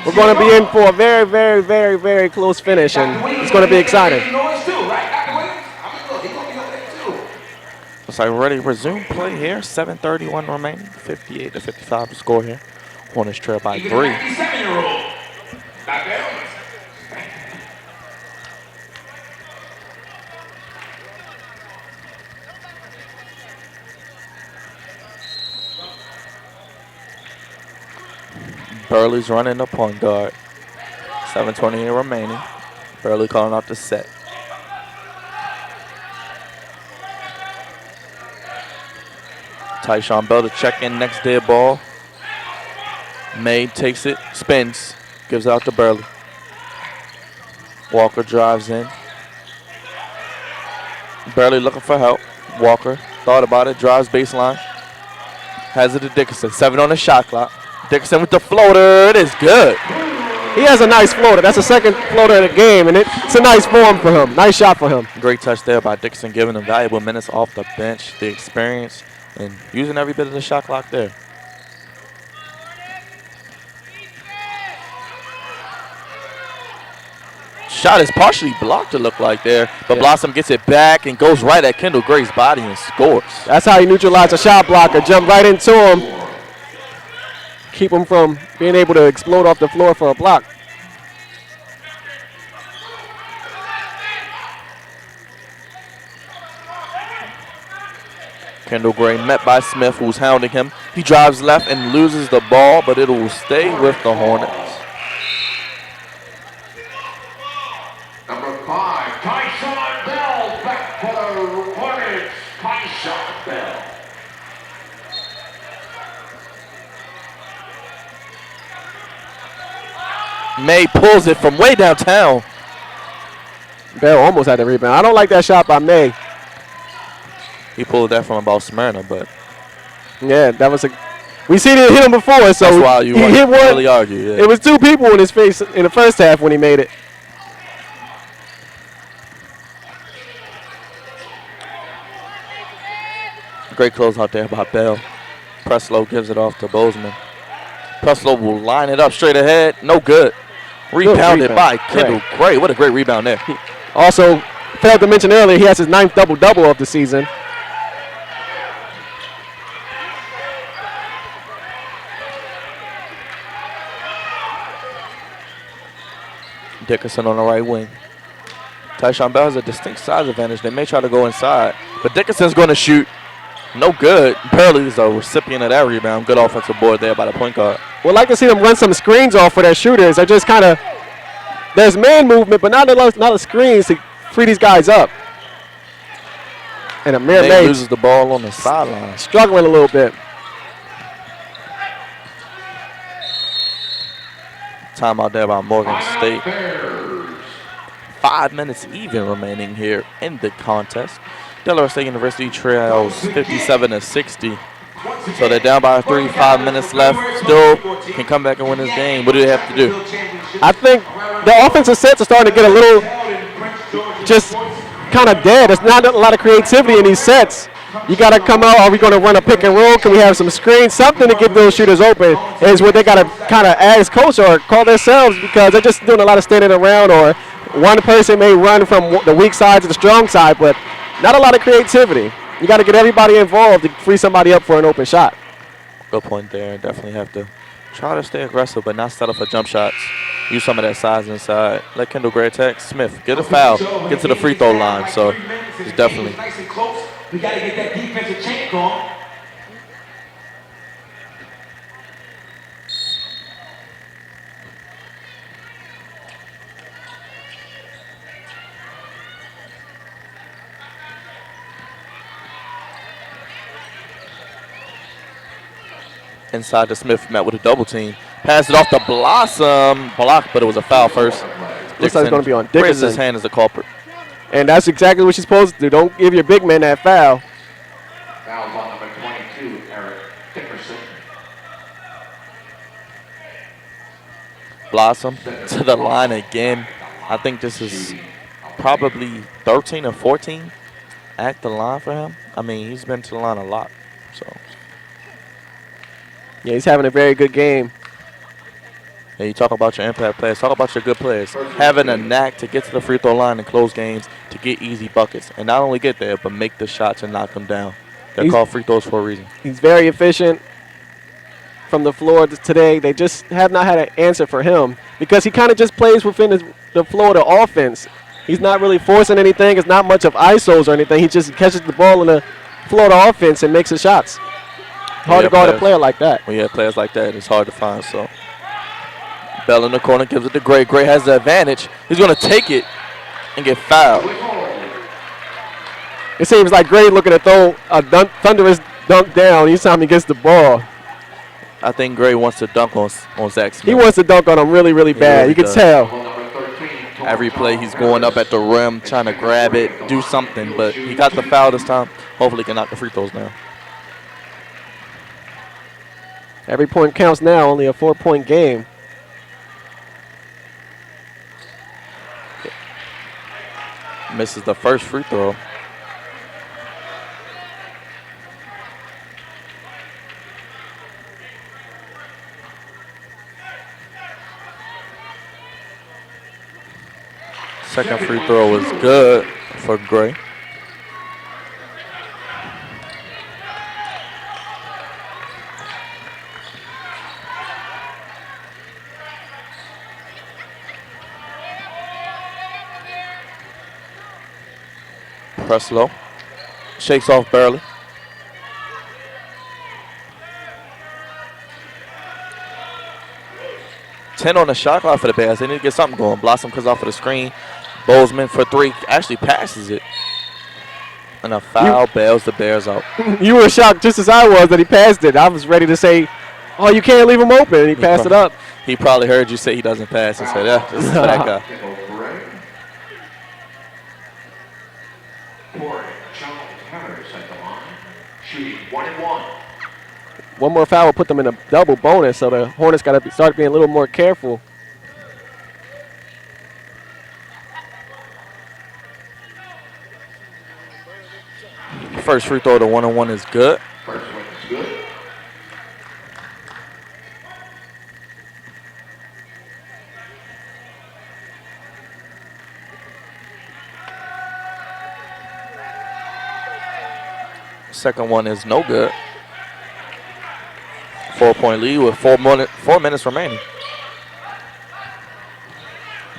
We're going to be in for a very, very, very, very close finish, and it's going to be exciting. Looks like we're ready to resume play here. 7:31 remaining, 58-55 to score here. Hornets trail by 3. 7-year-old. Not bad. Burley's running the point guard. 7:20 remaining. Burley calling out the set. Tyshawn Bell to check in next dead ball. May takes it, spins, gives it out to Burley. Walker drives in. Burley looking for help. Walker thought about it, drives baseline. Has it to Dickinson. 7 on the shot clock. Dickinson with the floater. It is good. He has a nice floater. That's the second floater of the game, and it's a nice form for him. Nice shot for him. Great touch there by Dickinson, giving him valuable minutes off the bench, the experience, and using every bit of the shot clock there. Shot is partially blocked, it looked like there, but Blossom gets it back and goes right at Kendall Gray's body and scores. That's how you neutralize a shot blocker. Jump right into him. Keep him from being able to explode off the floor for a block. Kendall Gray met by Smith, who's hounding him. He drives left and loses the ball, but it will stay with the Hornets. Number 5, Tyson Bell, back for the Hornets. Tyson Bell. May pulls it from way downtown. Bell almost had the rebound. I don't like that shot by May. He pulled that from about Smyrna, but Yeah, that was a. We seen it hit him before, so that's why you he hit one. really argue. Yeah. It was 2 people in his face in the first half when he made it. Great close out there by Bell. Preslow gives it off to Bozeman. Preslow will line it up straight ahead. No good. Rebounded by Kendall Gray. What a great rebound there. Also, failed to mention earlier, he has his 9th double-double of the season. Dickinson on the right wing. Tyshawn Bell has a distinct size advantage. They may try to go inside, but Dickinson's going to shoot. No good. Barely is a recipient of that rebound. Good offensive board there by the point guard. We'd like to see them run some screens off for their shooters. They're just kind of, there's man movement, but not a lot of screens to free these guys up. And Amir May May loses the ball on the sideline. struggling a little bit. Timeout there by Morgan State. 5 minutes even remaining here in the contest. Delaware State University trails 57-60. So they're down by 3, 5 minutes left. Still can come back and win this game. What do they have to do? I think the offensive sets are starting to get a little just kind of dead. There's not a lot of creativity in these sets. You got to come out. Are we going to run a pick and roll? Can we have some screens? Something to get those shooters open is what they got to kind of ask coach or call themselves, because they're just doing a lot of standing around, or one person may run from the weak side to the strong side, but not a lot of creativity. You got to get everybody involved to free somebody up for an open shot. Good point there. Definitely have to try to stay aggressive, but not settle for jump shots. Use some of that size inside. Let Kendall Gray attack. Smith, get a foul. Get to the free throw line. So it's definitely. Nice and close. We got to get that defensive chain going. Inside to Smith, met with a double team. Passed it off to Blossom. Blocked, but it was a foul first. Looks like it's going to be on Raises Dickinson. his hand as a culprit. And that's exactly what you're supposed to do. Don't give your big man that foul. Foul's on number 22, Eric Dickerson. Blossom to the line again. I think this is probably 13 or 14 at the line for him. I mean, he's been to the line a lot. So Yeah, he's having a very good game. yeah, you talk about your impact players. Talk about your good players. Having a knack to get to the free throw line and close games, to get easy buckets. And not only get there, but make the shots and knock them down. They're called free throws for a reason. He's very efficient from the floor today. They just have not had an answer for him because he kind of just plays within the flow of the offense. He's not really forcing anything. It's not much of ISOs or anything. He just catches the ball in the flow of the offense and makes the shots. Hard to guard a player like that. When you have players like that, it's hard to find. So Bell in the corner gives it to Gray. Gray has the advantage. He's going to take it and get fouled. It seems like Gray looking to throw a thunderous dunk down each time he gets the ball. I think Gray wants to dunk on Zach Smith. He wants to dunk on him really, really bad. really You can does. tell. Every play he's going up at the rim, trying to grab it, do something. But he got the foul this time. Hopefully he can knock the free throws down. Every point counts now, only a 4-point game. Misses the first free throw. Second free throw was good for Gray. Press low. Shakes off barely. Ten on the shot clock for the Bears. They need to get something going. Blossom comes off of the screen. Bozeman for three. Actually passes it. And a foul bails the Bears out. You were shocked just as I was that he passed it. I was ready to say, oh, you can't leave him open. And he passed it up. He probably heard you say he doesn't pass and said, yeah, this is for that guy. Shooting 1-1. One more foul will put them in a double bonus, so the Hornets got to start being a little more careful. First free throw to 1-on-1 is good. First one is good. Second one is no good. 4-point lead with 4 minutes remaining.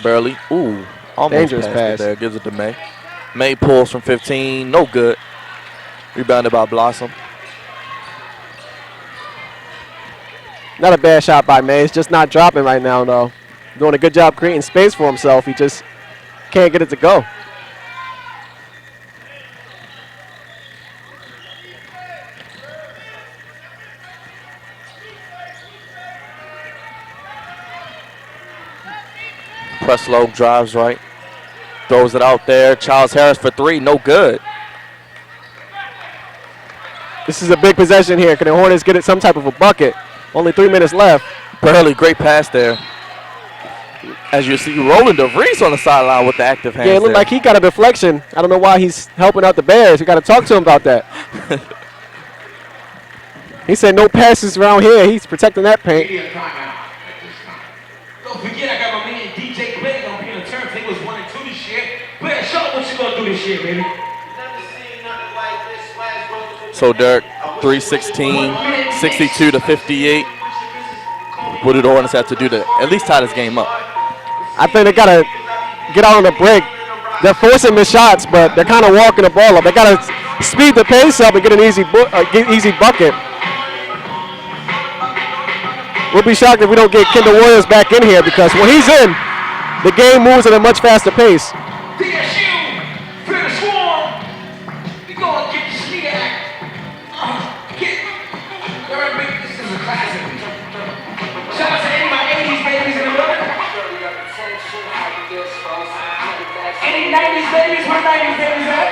Barely. Ooh, almost dangerous passed pass. it there. Gives it to May. May pulls from 15. No good. Rebounded by Blossom. Not a bad shot by May. It's just not dropping right now, though. Doing a good job creating space for himself. He just can't get it to go. Press low, drives right. Throws it out there. Charles Harris for three. No good. This is a big possession here. Can the Hornets get it some type of a bucket? Only 3 minutes left. Burley, great pass there. As you see, Roland DeVries on the sideline with the active hands. Yeah, it looked there. like he got a deflection. I don't know why he's helping out the Bears. We got to talk to him about that. He said no passes around here. He's protecting that paint. Media timeout at this time. Don't forget, I got my man DJ Blair gonna be in the turntables 1 and 2 this year. Blair, show them what you gonna do this year, baby. So Derek, 3:16, 62 to 58. What do the Hornets have to do to at least tie this game up? I think they got to get out on the break. They're forcing the shots, but they're kind of walking the ball up. They got to speed the pace up and get an easy bucket. We'll be shocked if we don't get Kendall Williams back in here, because when he's in, the game moves at a much faster pace. DSU, finish swarm. We gonna get the sneak act. This is a classic. Shout out to any of my 80s babies in the building. Any 90s babies? Where 90s babies at?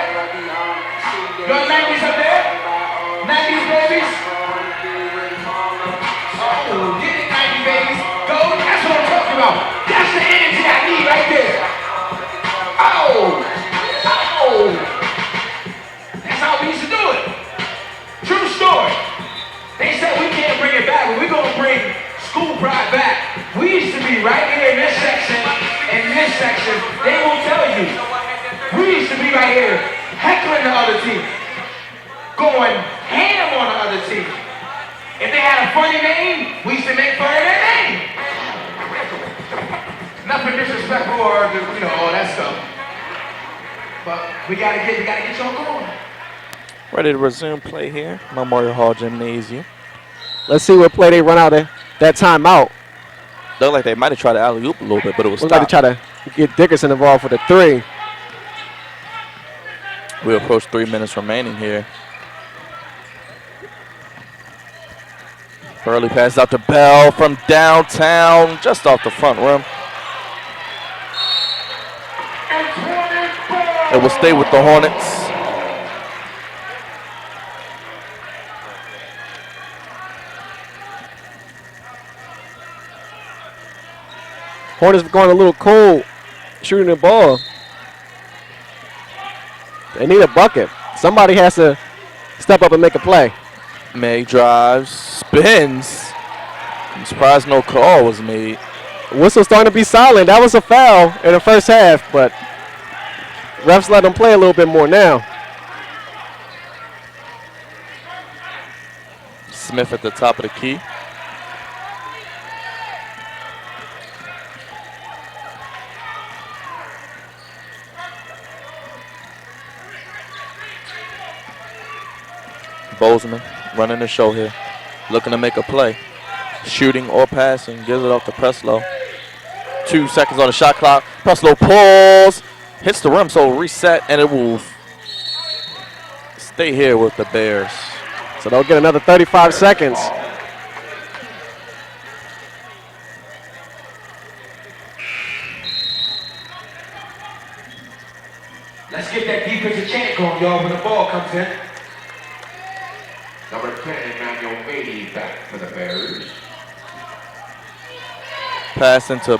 Your 90s up there? 90s babies? Oh, get it, 90s babies. Go, that's what I'm talking about. That's the energy I need right there. Oh! Oh! That's how we used to do it. True story. They said we can't bring it back, but we're going to bring school pride back. We used to be right here in this section, and this section. They won't tell you. We used to be right here, heckling the other team, going ham on the other team. If they had a funny name, we used to make fun of their name. Nothing disrespectful or all that stuff. But we gotta get y'all going. Ready to resume play here, Memorial Hall Gymnasium. Let's see what play they run out of that timeout. Looked like they might have tried to alley-oop a little bit, but it was Looks like they stopped. try to get Dickerson involved for the three. We approach 3 minutes remaining here. Burley passes out to Bell from downtown, just off the front rim. It will stay with the Hornets. Hornets going a little cold shooting the ball. They need a bucket. Somebody has to step up and make a play. May drives, spins. I'm surprised no call was made. Whistle's starting to be silent. That was a foul in the first half, but refs let them play a little bit more now. Smith at the top of the key. Bozeman running the show here, looking to make a play. Shooting or passing, gives it off to Preslow. 2 seconds on the shot clock. Preslow pulls, hits the rim, so reset, and it will stay here with the Bears. So they'll get another 35 seconds. Let's get that defensive chant going, y'all, when the ball comes in. Number 10, Emmanuel Beatty back for the Bears. Pass into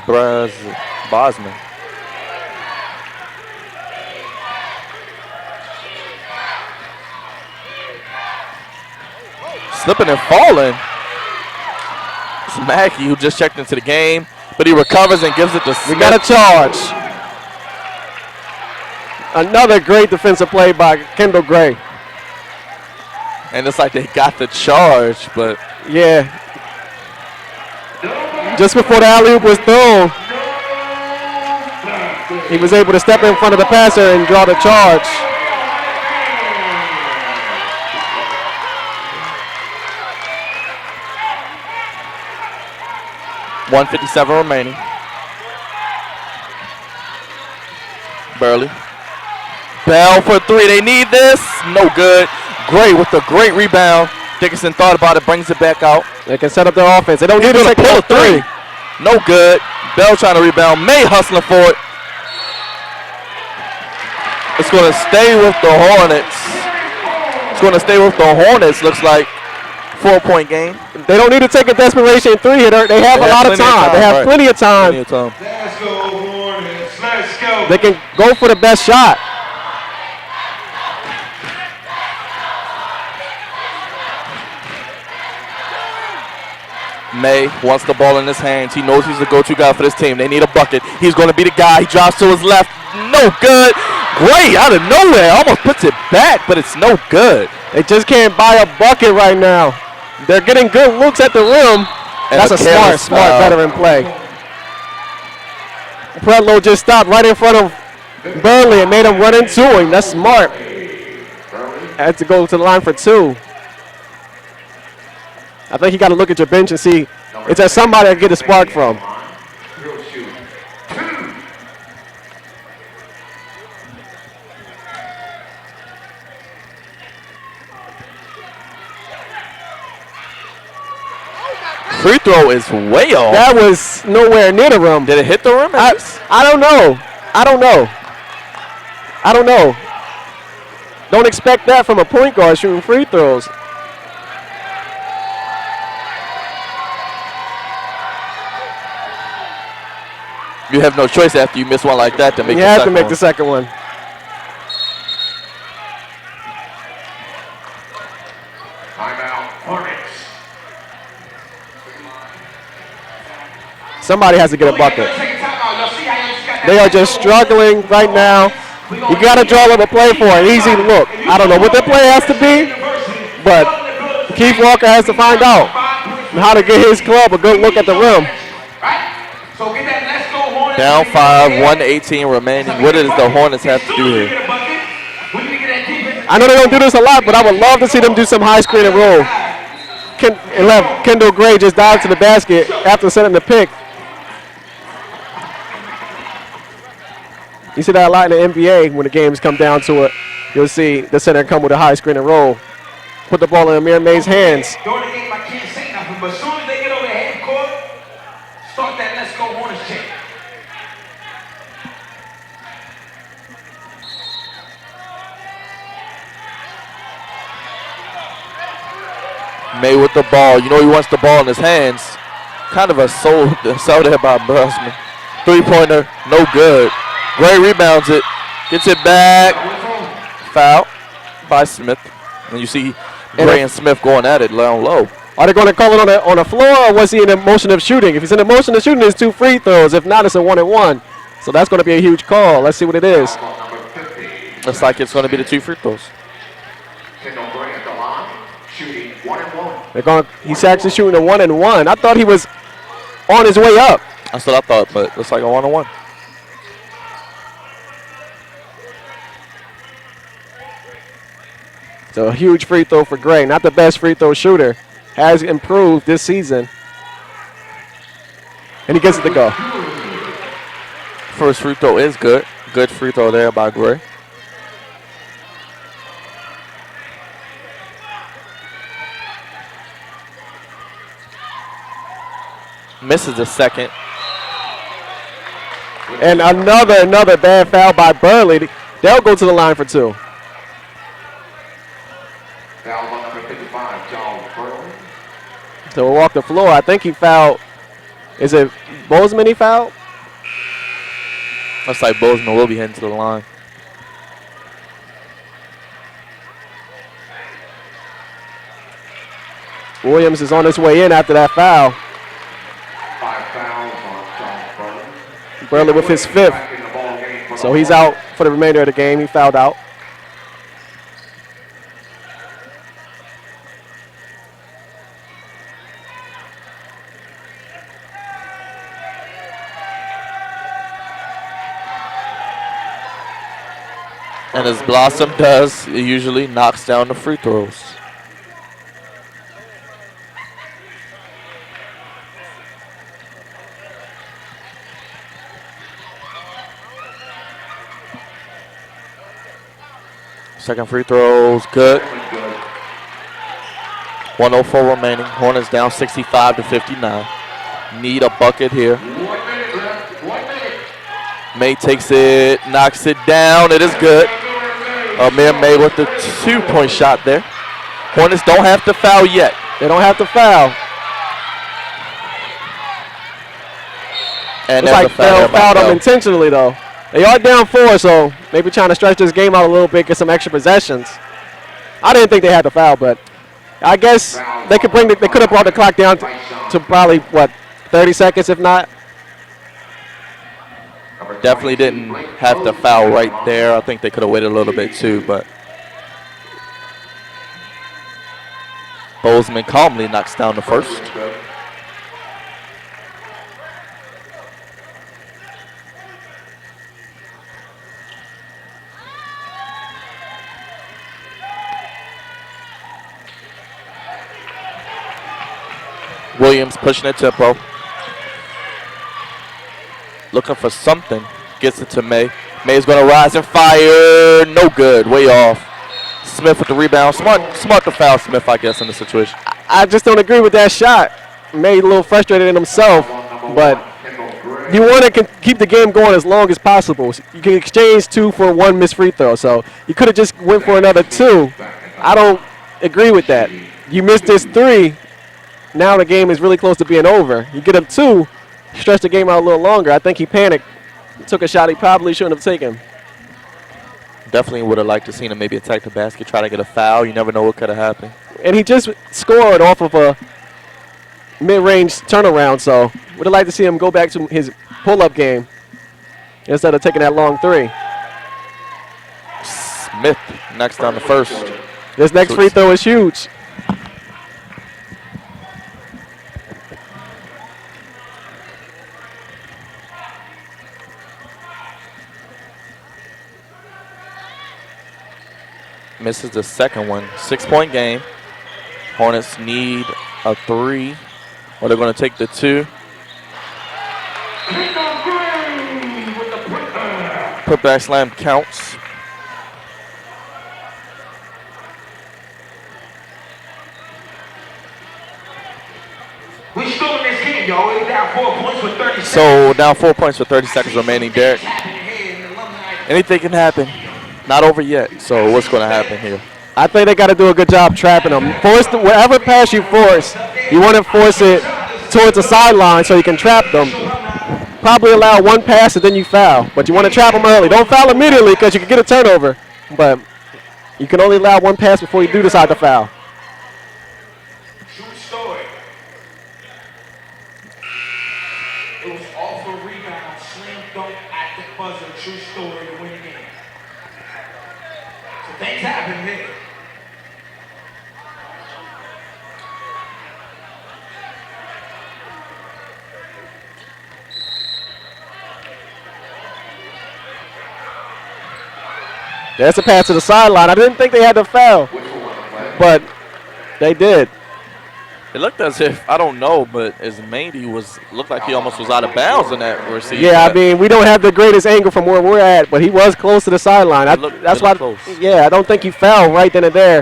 Bosman. Slipping and falling. It's Mackey who just checked into the game, but he recovers and gives it to Smith. We got a charge. Another great defensive play by Kendall Gray. And it's like they got the charge, but yeah. Just before the alley-oop was thrown, he was able to step in front of the passer and draw the charge. .157 remaining. Burley. Bell for three. They need this. No good. Gray with a great rebound. Dickinson thought about it, brings it back out. They can set up their offense. They don't need to take pull a three. No good. Bell trying to rebound. May hustling for it. It's going to stay with the Hornets. It's going to stay with the Hornets, looks like. 4-point game. They don't need to take a desperation three hitter. They have a lot of time. They have plenty of time. Let's go, Hornets. Let's go. They can go for the best shot. May wants the ball in his hands. He knows he's the go-to guy for this team. They need a bucket. He's going to be the guy. He drops to his left. No good. Gray out of nowhere. Almost puts it back, but it's no good. They just can't buy a bucket right now. They're getting good looks at the rim. And that's a smart veteran play. Pretlow just stopped right in front of Burley and made him run into him. That's smart. Had to go to the line for two. I think you got to look at your bench and see, is there somebody I can get a spark from? Free throw is way off. That was nowhere near the rim. Did it hit the rim? I don't know. I don't know. Don't expect that from a point guard shooting free throws. You have no choice after you miss one like that to make you the have second to make one. the second one. Timeout, Hornets. Somebody has to get a bucket. They are just struggling right now. You got to draw up a play for an easy look. I don't know what the play has to be, but Keith Walker has to find out how to get his club a good look at the rim. Down 5, 1:18 remaining. What does the Hornets have to do here? I know they don't do this a lot, but I would love to see them do some high screen and roll. And let Kendall Gray just dive to the basket after setting the pick. You see that a lot in the NBA when the games come down to it. You'll see the center come with a high screen and roll. Put the ball in Amir May's hands. During the game, I can't say nothing, but as soon as they get over the half court, start that Let's Go Hornets chant. May with the ball. You know he wants the ball in his hands. Kind of a soul there by Brosman. Three-pointer, no good. Gray rebounds it, gets it back. Foul by Smith. And you see Gray and Smith going at it low. Are they going to call it on the floor, or was he in the motion of shooting? If he's in the motion of shooting, it's 2 free throws. If not, it's a 1-and-1. So that's going to be a huge call. Let's see what it is. Looks like it's going to be the 2 free throws. Kendall Gray at the line, shooting 1-and-1. He's actually shooting a 1-and-1. I thought he was on his way up. That's what I thought, but looks like a 1-on-1. So a huge free throw for Gray. Not the best free throw shooter. Has improved this season. And he gets it to go. First free throw is good. Good free throw there by Gray. Misses the second. And another bad foul by Burley. They'll go to the line for 2. Foul on number 55, John Burley. So we'll walk the floor. I think he fouled. Is it Bozeman he fouled? Looks like Bozeman will be heading to the line. Williams is on his way in after that foul. 5 fouls on John Burley. Burley with his 5th. So he's out for the remainder of the game. He fouled out. And as Blossom does, he usually knocks down the free throws. Second free throw's good. 1:04 remaining. Hornets down 65-59. Need a bucket here. 1 minute left. 1 minute. May takes it, knocks it down. It is good. Amir May with the 2-point shot there. Hornets don't have to foul yet. They don't have to foul. And It's like they fouled them intentionally, though. They are down 4, so maybe trying to stretch this game out a little bit, get some extra possessions. I didn't think they had to foul, but I guess they could they could have brought the clock down to probably, 30 seconds, if not. Definitely didn't have to foul right there. I think they could have waited a little bit too, but Bozeman calmly knocks down the first. Williams pushing the tempo. Looking for something. Gets it to May. May's going to rise and fire. No good. Way off. Smith with the rebound. Smart to foul Smith, I guess, in the situation. I just don't agree with that shot. May a little frustrated in himself, but you want to keep the game going as long as possible. You can exchange 2 for 1 missed free throw, so you could have just went for another 2. I don't agree with that. You missed this 3. Now the game is really close to being over. You get him 2, stretch the game out a little longer. I think he panicked. Took a shot he probably shouldn't have taken. Definitely would have liked to seen him maybe attack the basket, try to get a foul. You never know what could have happened. And he just scored off of a mid-range turnaround, so would have liked to see him go back to his pull-up game instead of taking that long 3. Smith knocks down the first. This next free throw is huge. Misses the second one. 6-point game. Hornets need a 3, or they're going to take the 2. Putback slam counts. We still in this game, y'all. We down 4 points with 30 seconds. So down 4 points with 30 seconds remaining. Derek, anything can happen. Not over yet. So what's going to happen here? I think they got to do a good job trapping them. Force whatever pass you force, you want to force it towards the sideline so you can trap them. probably allow one pass and then you foul. But you want to trap them early. Don't foul immediately because you can get a turnover. But you can only allow one pass before you do decide to foul. True story. It was off a rebound, slam dunk at the buzzer. True story to win the game. So things happen here. There's a pass to the sideline. I didn't think they had to foul, but they did. It looked as if, I don't know, but as Mandy looked like he almost was out of bounds in that receive. Yeah, I mean, we don't have the greatest angle from where we're at, but he was close to the sideline. That's why, close. yeah, I don't think he fouled right then and there.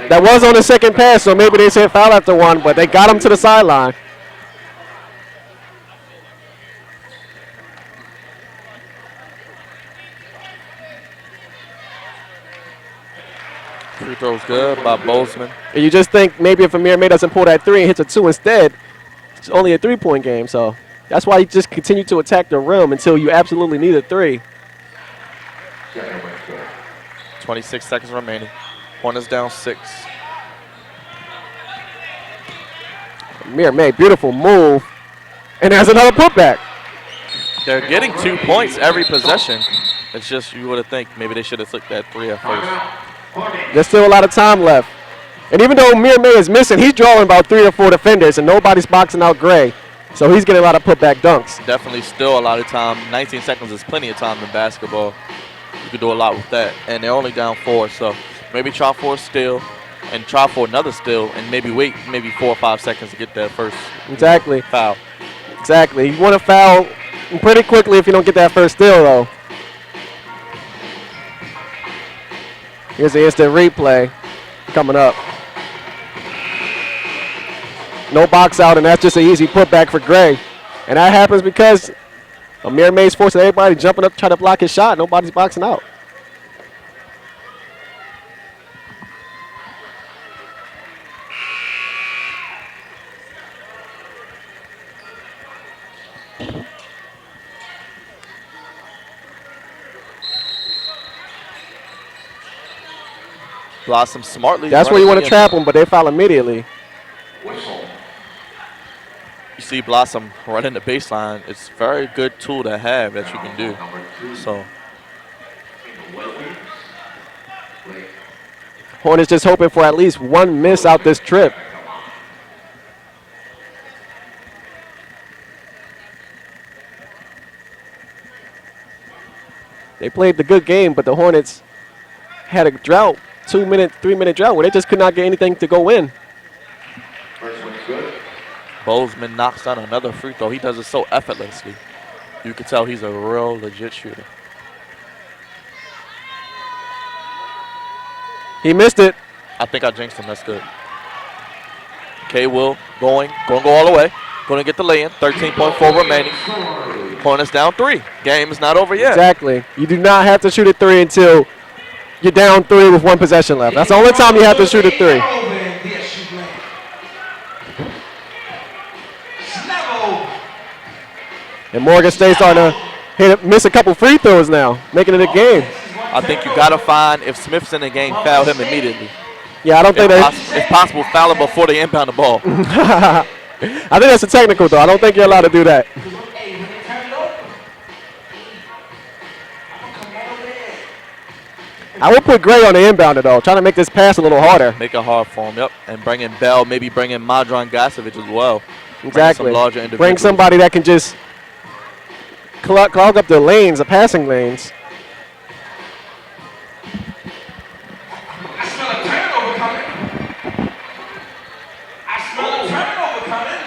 That was on the second pass, so maybe they said foul after one, but they got him to the sideline. Free throw's good by Bozeman. And you just think maybe if Amir May doesn't pull that three and hits a two instead, it's only a 3-point game. So that's why you just continue to attack the rim until you absolutely need a three. 26 seconds remaining. Hornets down 6. Amir May, beautiful move. And there's another putback. They're getting 2 points every possession. It's just you would have think maybe they should have took that three at first. There's still a lot of time left. And even though Amir May is missing, he's drawing about 3 or 4 defenders, and nobody's boxing out Gray. So he's getting a lot of putback dunks. Definitely still a lot of time. 19 seconds is plenty of time in basketball. You could do a lot with that. And they're only down 4, so maybe try for a steal and try for another steal and maybe wait maybe 4 or 5 seconds to get that first foul. Exactly. You want to foul pretty quickly if you don't get that first steal, though. Here's the instant replay coming up. No box out, and that's just an easy putback for Gray. And that happens because Amir May's forcing everybody jumping up to try to block his shot. Nobody's boxing out. Blossom smartly. That's where you want to trap them, but they foul immediately. You see Blossom running the baseline. It's a very good tool to have that you can do. So Hornets just hoping for at least one miss out this trip. They played the good game, but the Hornets had a drought, 2-minute, 3-minute drought where they just could not get anything to go in. Bozeman knocks down another free throw. He does it so effortlessly. You can tell he's a real legit shooter. He missed it. I think I jinxed him. That's good. K. Will going to go all the way. Going to get the lay-in. 13.4 remaining. Hornets down 3. Game is not over yet. Exactly. You do not have to shoot a 3 until you're down 3 with 1 possession left. That's the only time you have to shoot a 3. And Morgan State's starting to miss a couple free throws now, making it a game. I think you got to find, if Smith's in the game, foul him immediately. Yeah, I don't think if possible, foul him before they inbound the ball. I think that's a technical, though. I don't think you're allowed to do that. I would put Gray on the inbounder, though, trying to make this pass a little harder. Make it hard for him, yep. And bring in Bell, maybe bring in Madron Gasovic as well. Exactly. Bring Bring somebody that can just clog up the lanes, the passing lanes. I smell a turnover coming. I smell a turnover coming.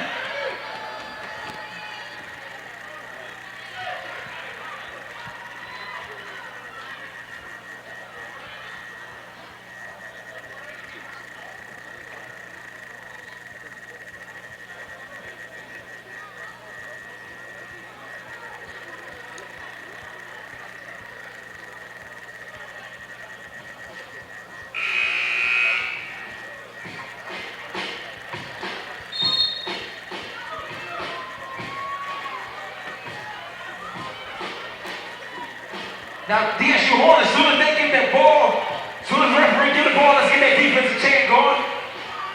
Now, DSU Hornet, as soon as they get that ball, as soon as the referee get the ball, let's get that defensive chant going.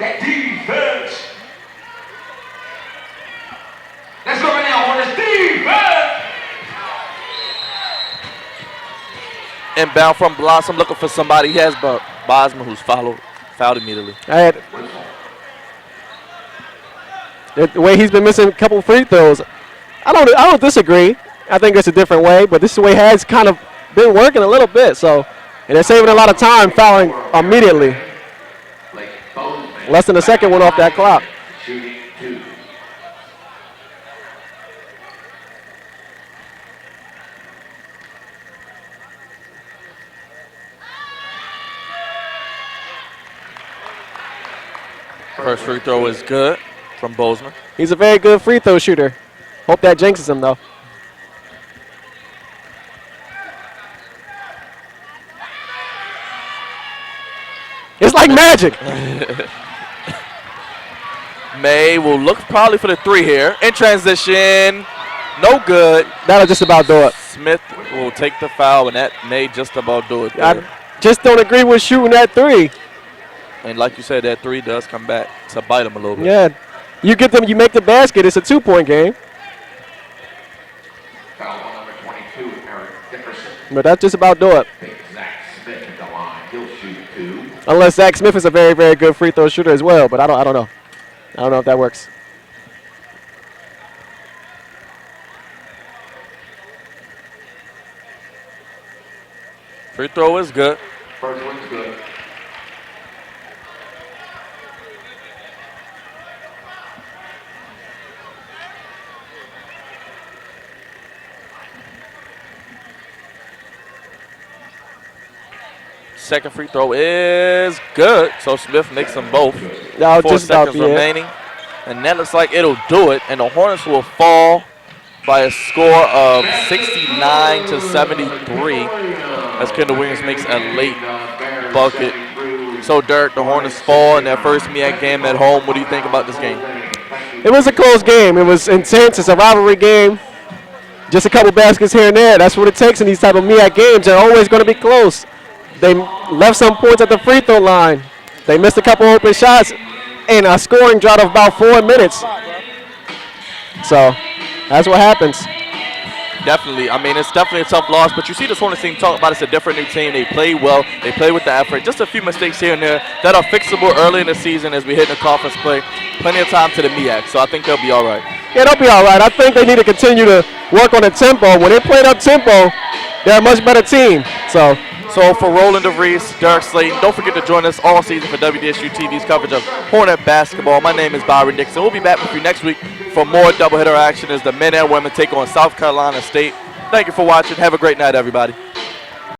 That defense. Let's go right now, Hornets. Defense. Inbound from Blossom, looking for somebody. He has Bosman, who's fouled immediately. The way he's been missing a couple free throws, I don't disagree. I think it's a different way, but this is the way he has kind of been working a little bit. So, and they're saving a lot of time fouling immediately. Less than a second went off that clock. Shooting 2. First free throw is good from Bozeman. He's a very good free throw shooter. Hope that jinxes him, though. It's like magic. May will look probably for the 3 here. In transition, no good. That'll just about do it. Smith will take the foul, and that may just about do it. I just don't agree with shooting that 3. And like you said, that 3 does come back to bite him a little bit. Yeah. You get them, you make the basket, it's a 2-point game. Foul on number 22, Eric Dickerson. But that's just about do it. Zach Smith at the line. He'll shoot 2. Unless Zach Smith is a very, very good free throw shooter as well, but I don't know. I don't know if that works. Free throw is good. First one's good. Second free throw is good. So Smith makes them both. No, 4 just seconds about, yeah. remaining. And that looks like it'll do it. And the Hornets will fall by a score of 69 to 73 as Kendall Williams makes a late bucket. So Dirk, the Hornets fall in their first MEAC game at home. What do you think about this game? It was a close game. It was intense. It's a rivalry game. Just a couple baskets here and there. That's what it takes in these type of MEAC games. They're always going to be close. They left some points at the free throw line. They missed a couple open shots and a scoring drought of about 4 minutes. So that's what happens. Definitely. I mean, it's definitely a tough loss, but you see this Hornets team talk about it's a different new team. They play well. They play with the effort. Just a few mistakes here and there that are fixable early in the season as we hit the conference play. Plenty of time to the MEAC, so I think they'll be all right. Yeah, they'll be all right. I think they need to continue to work on the tempo. When they played up tempo, they're a much better team. So for Roland DeVries, Derek Slayton, don't forget to join us all season for WDSU-TV's coverage of Hornet basketball. My name is Byron Dixon. We'll be back with you next week for more doubleheader action as the men and women take on South Carolina State. Thank you for watching. Have a great night, everybody.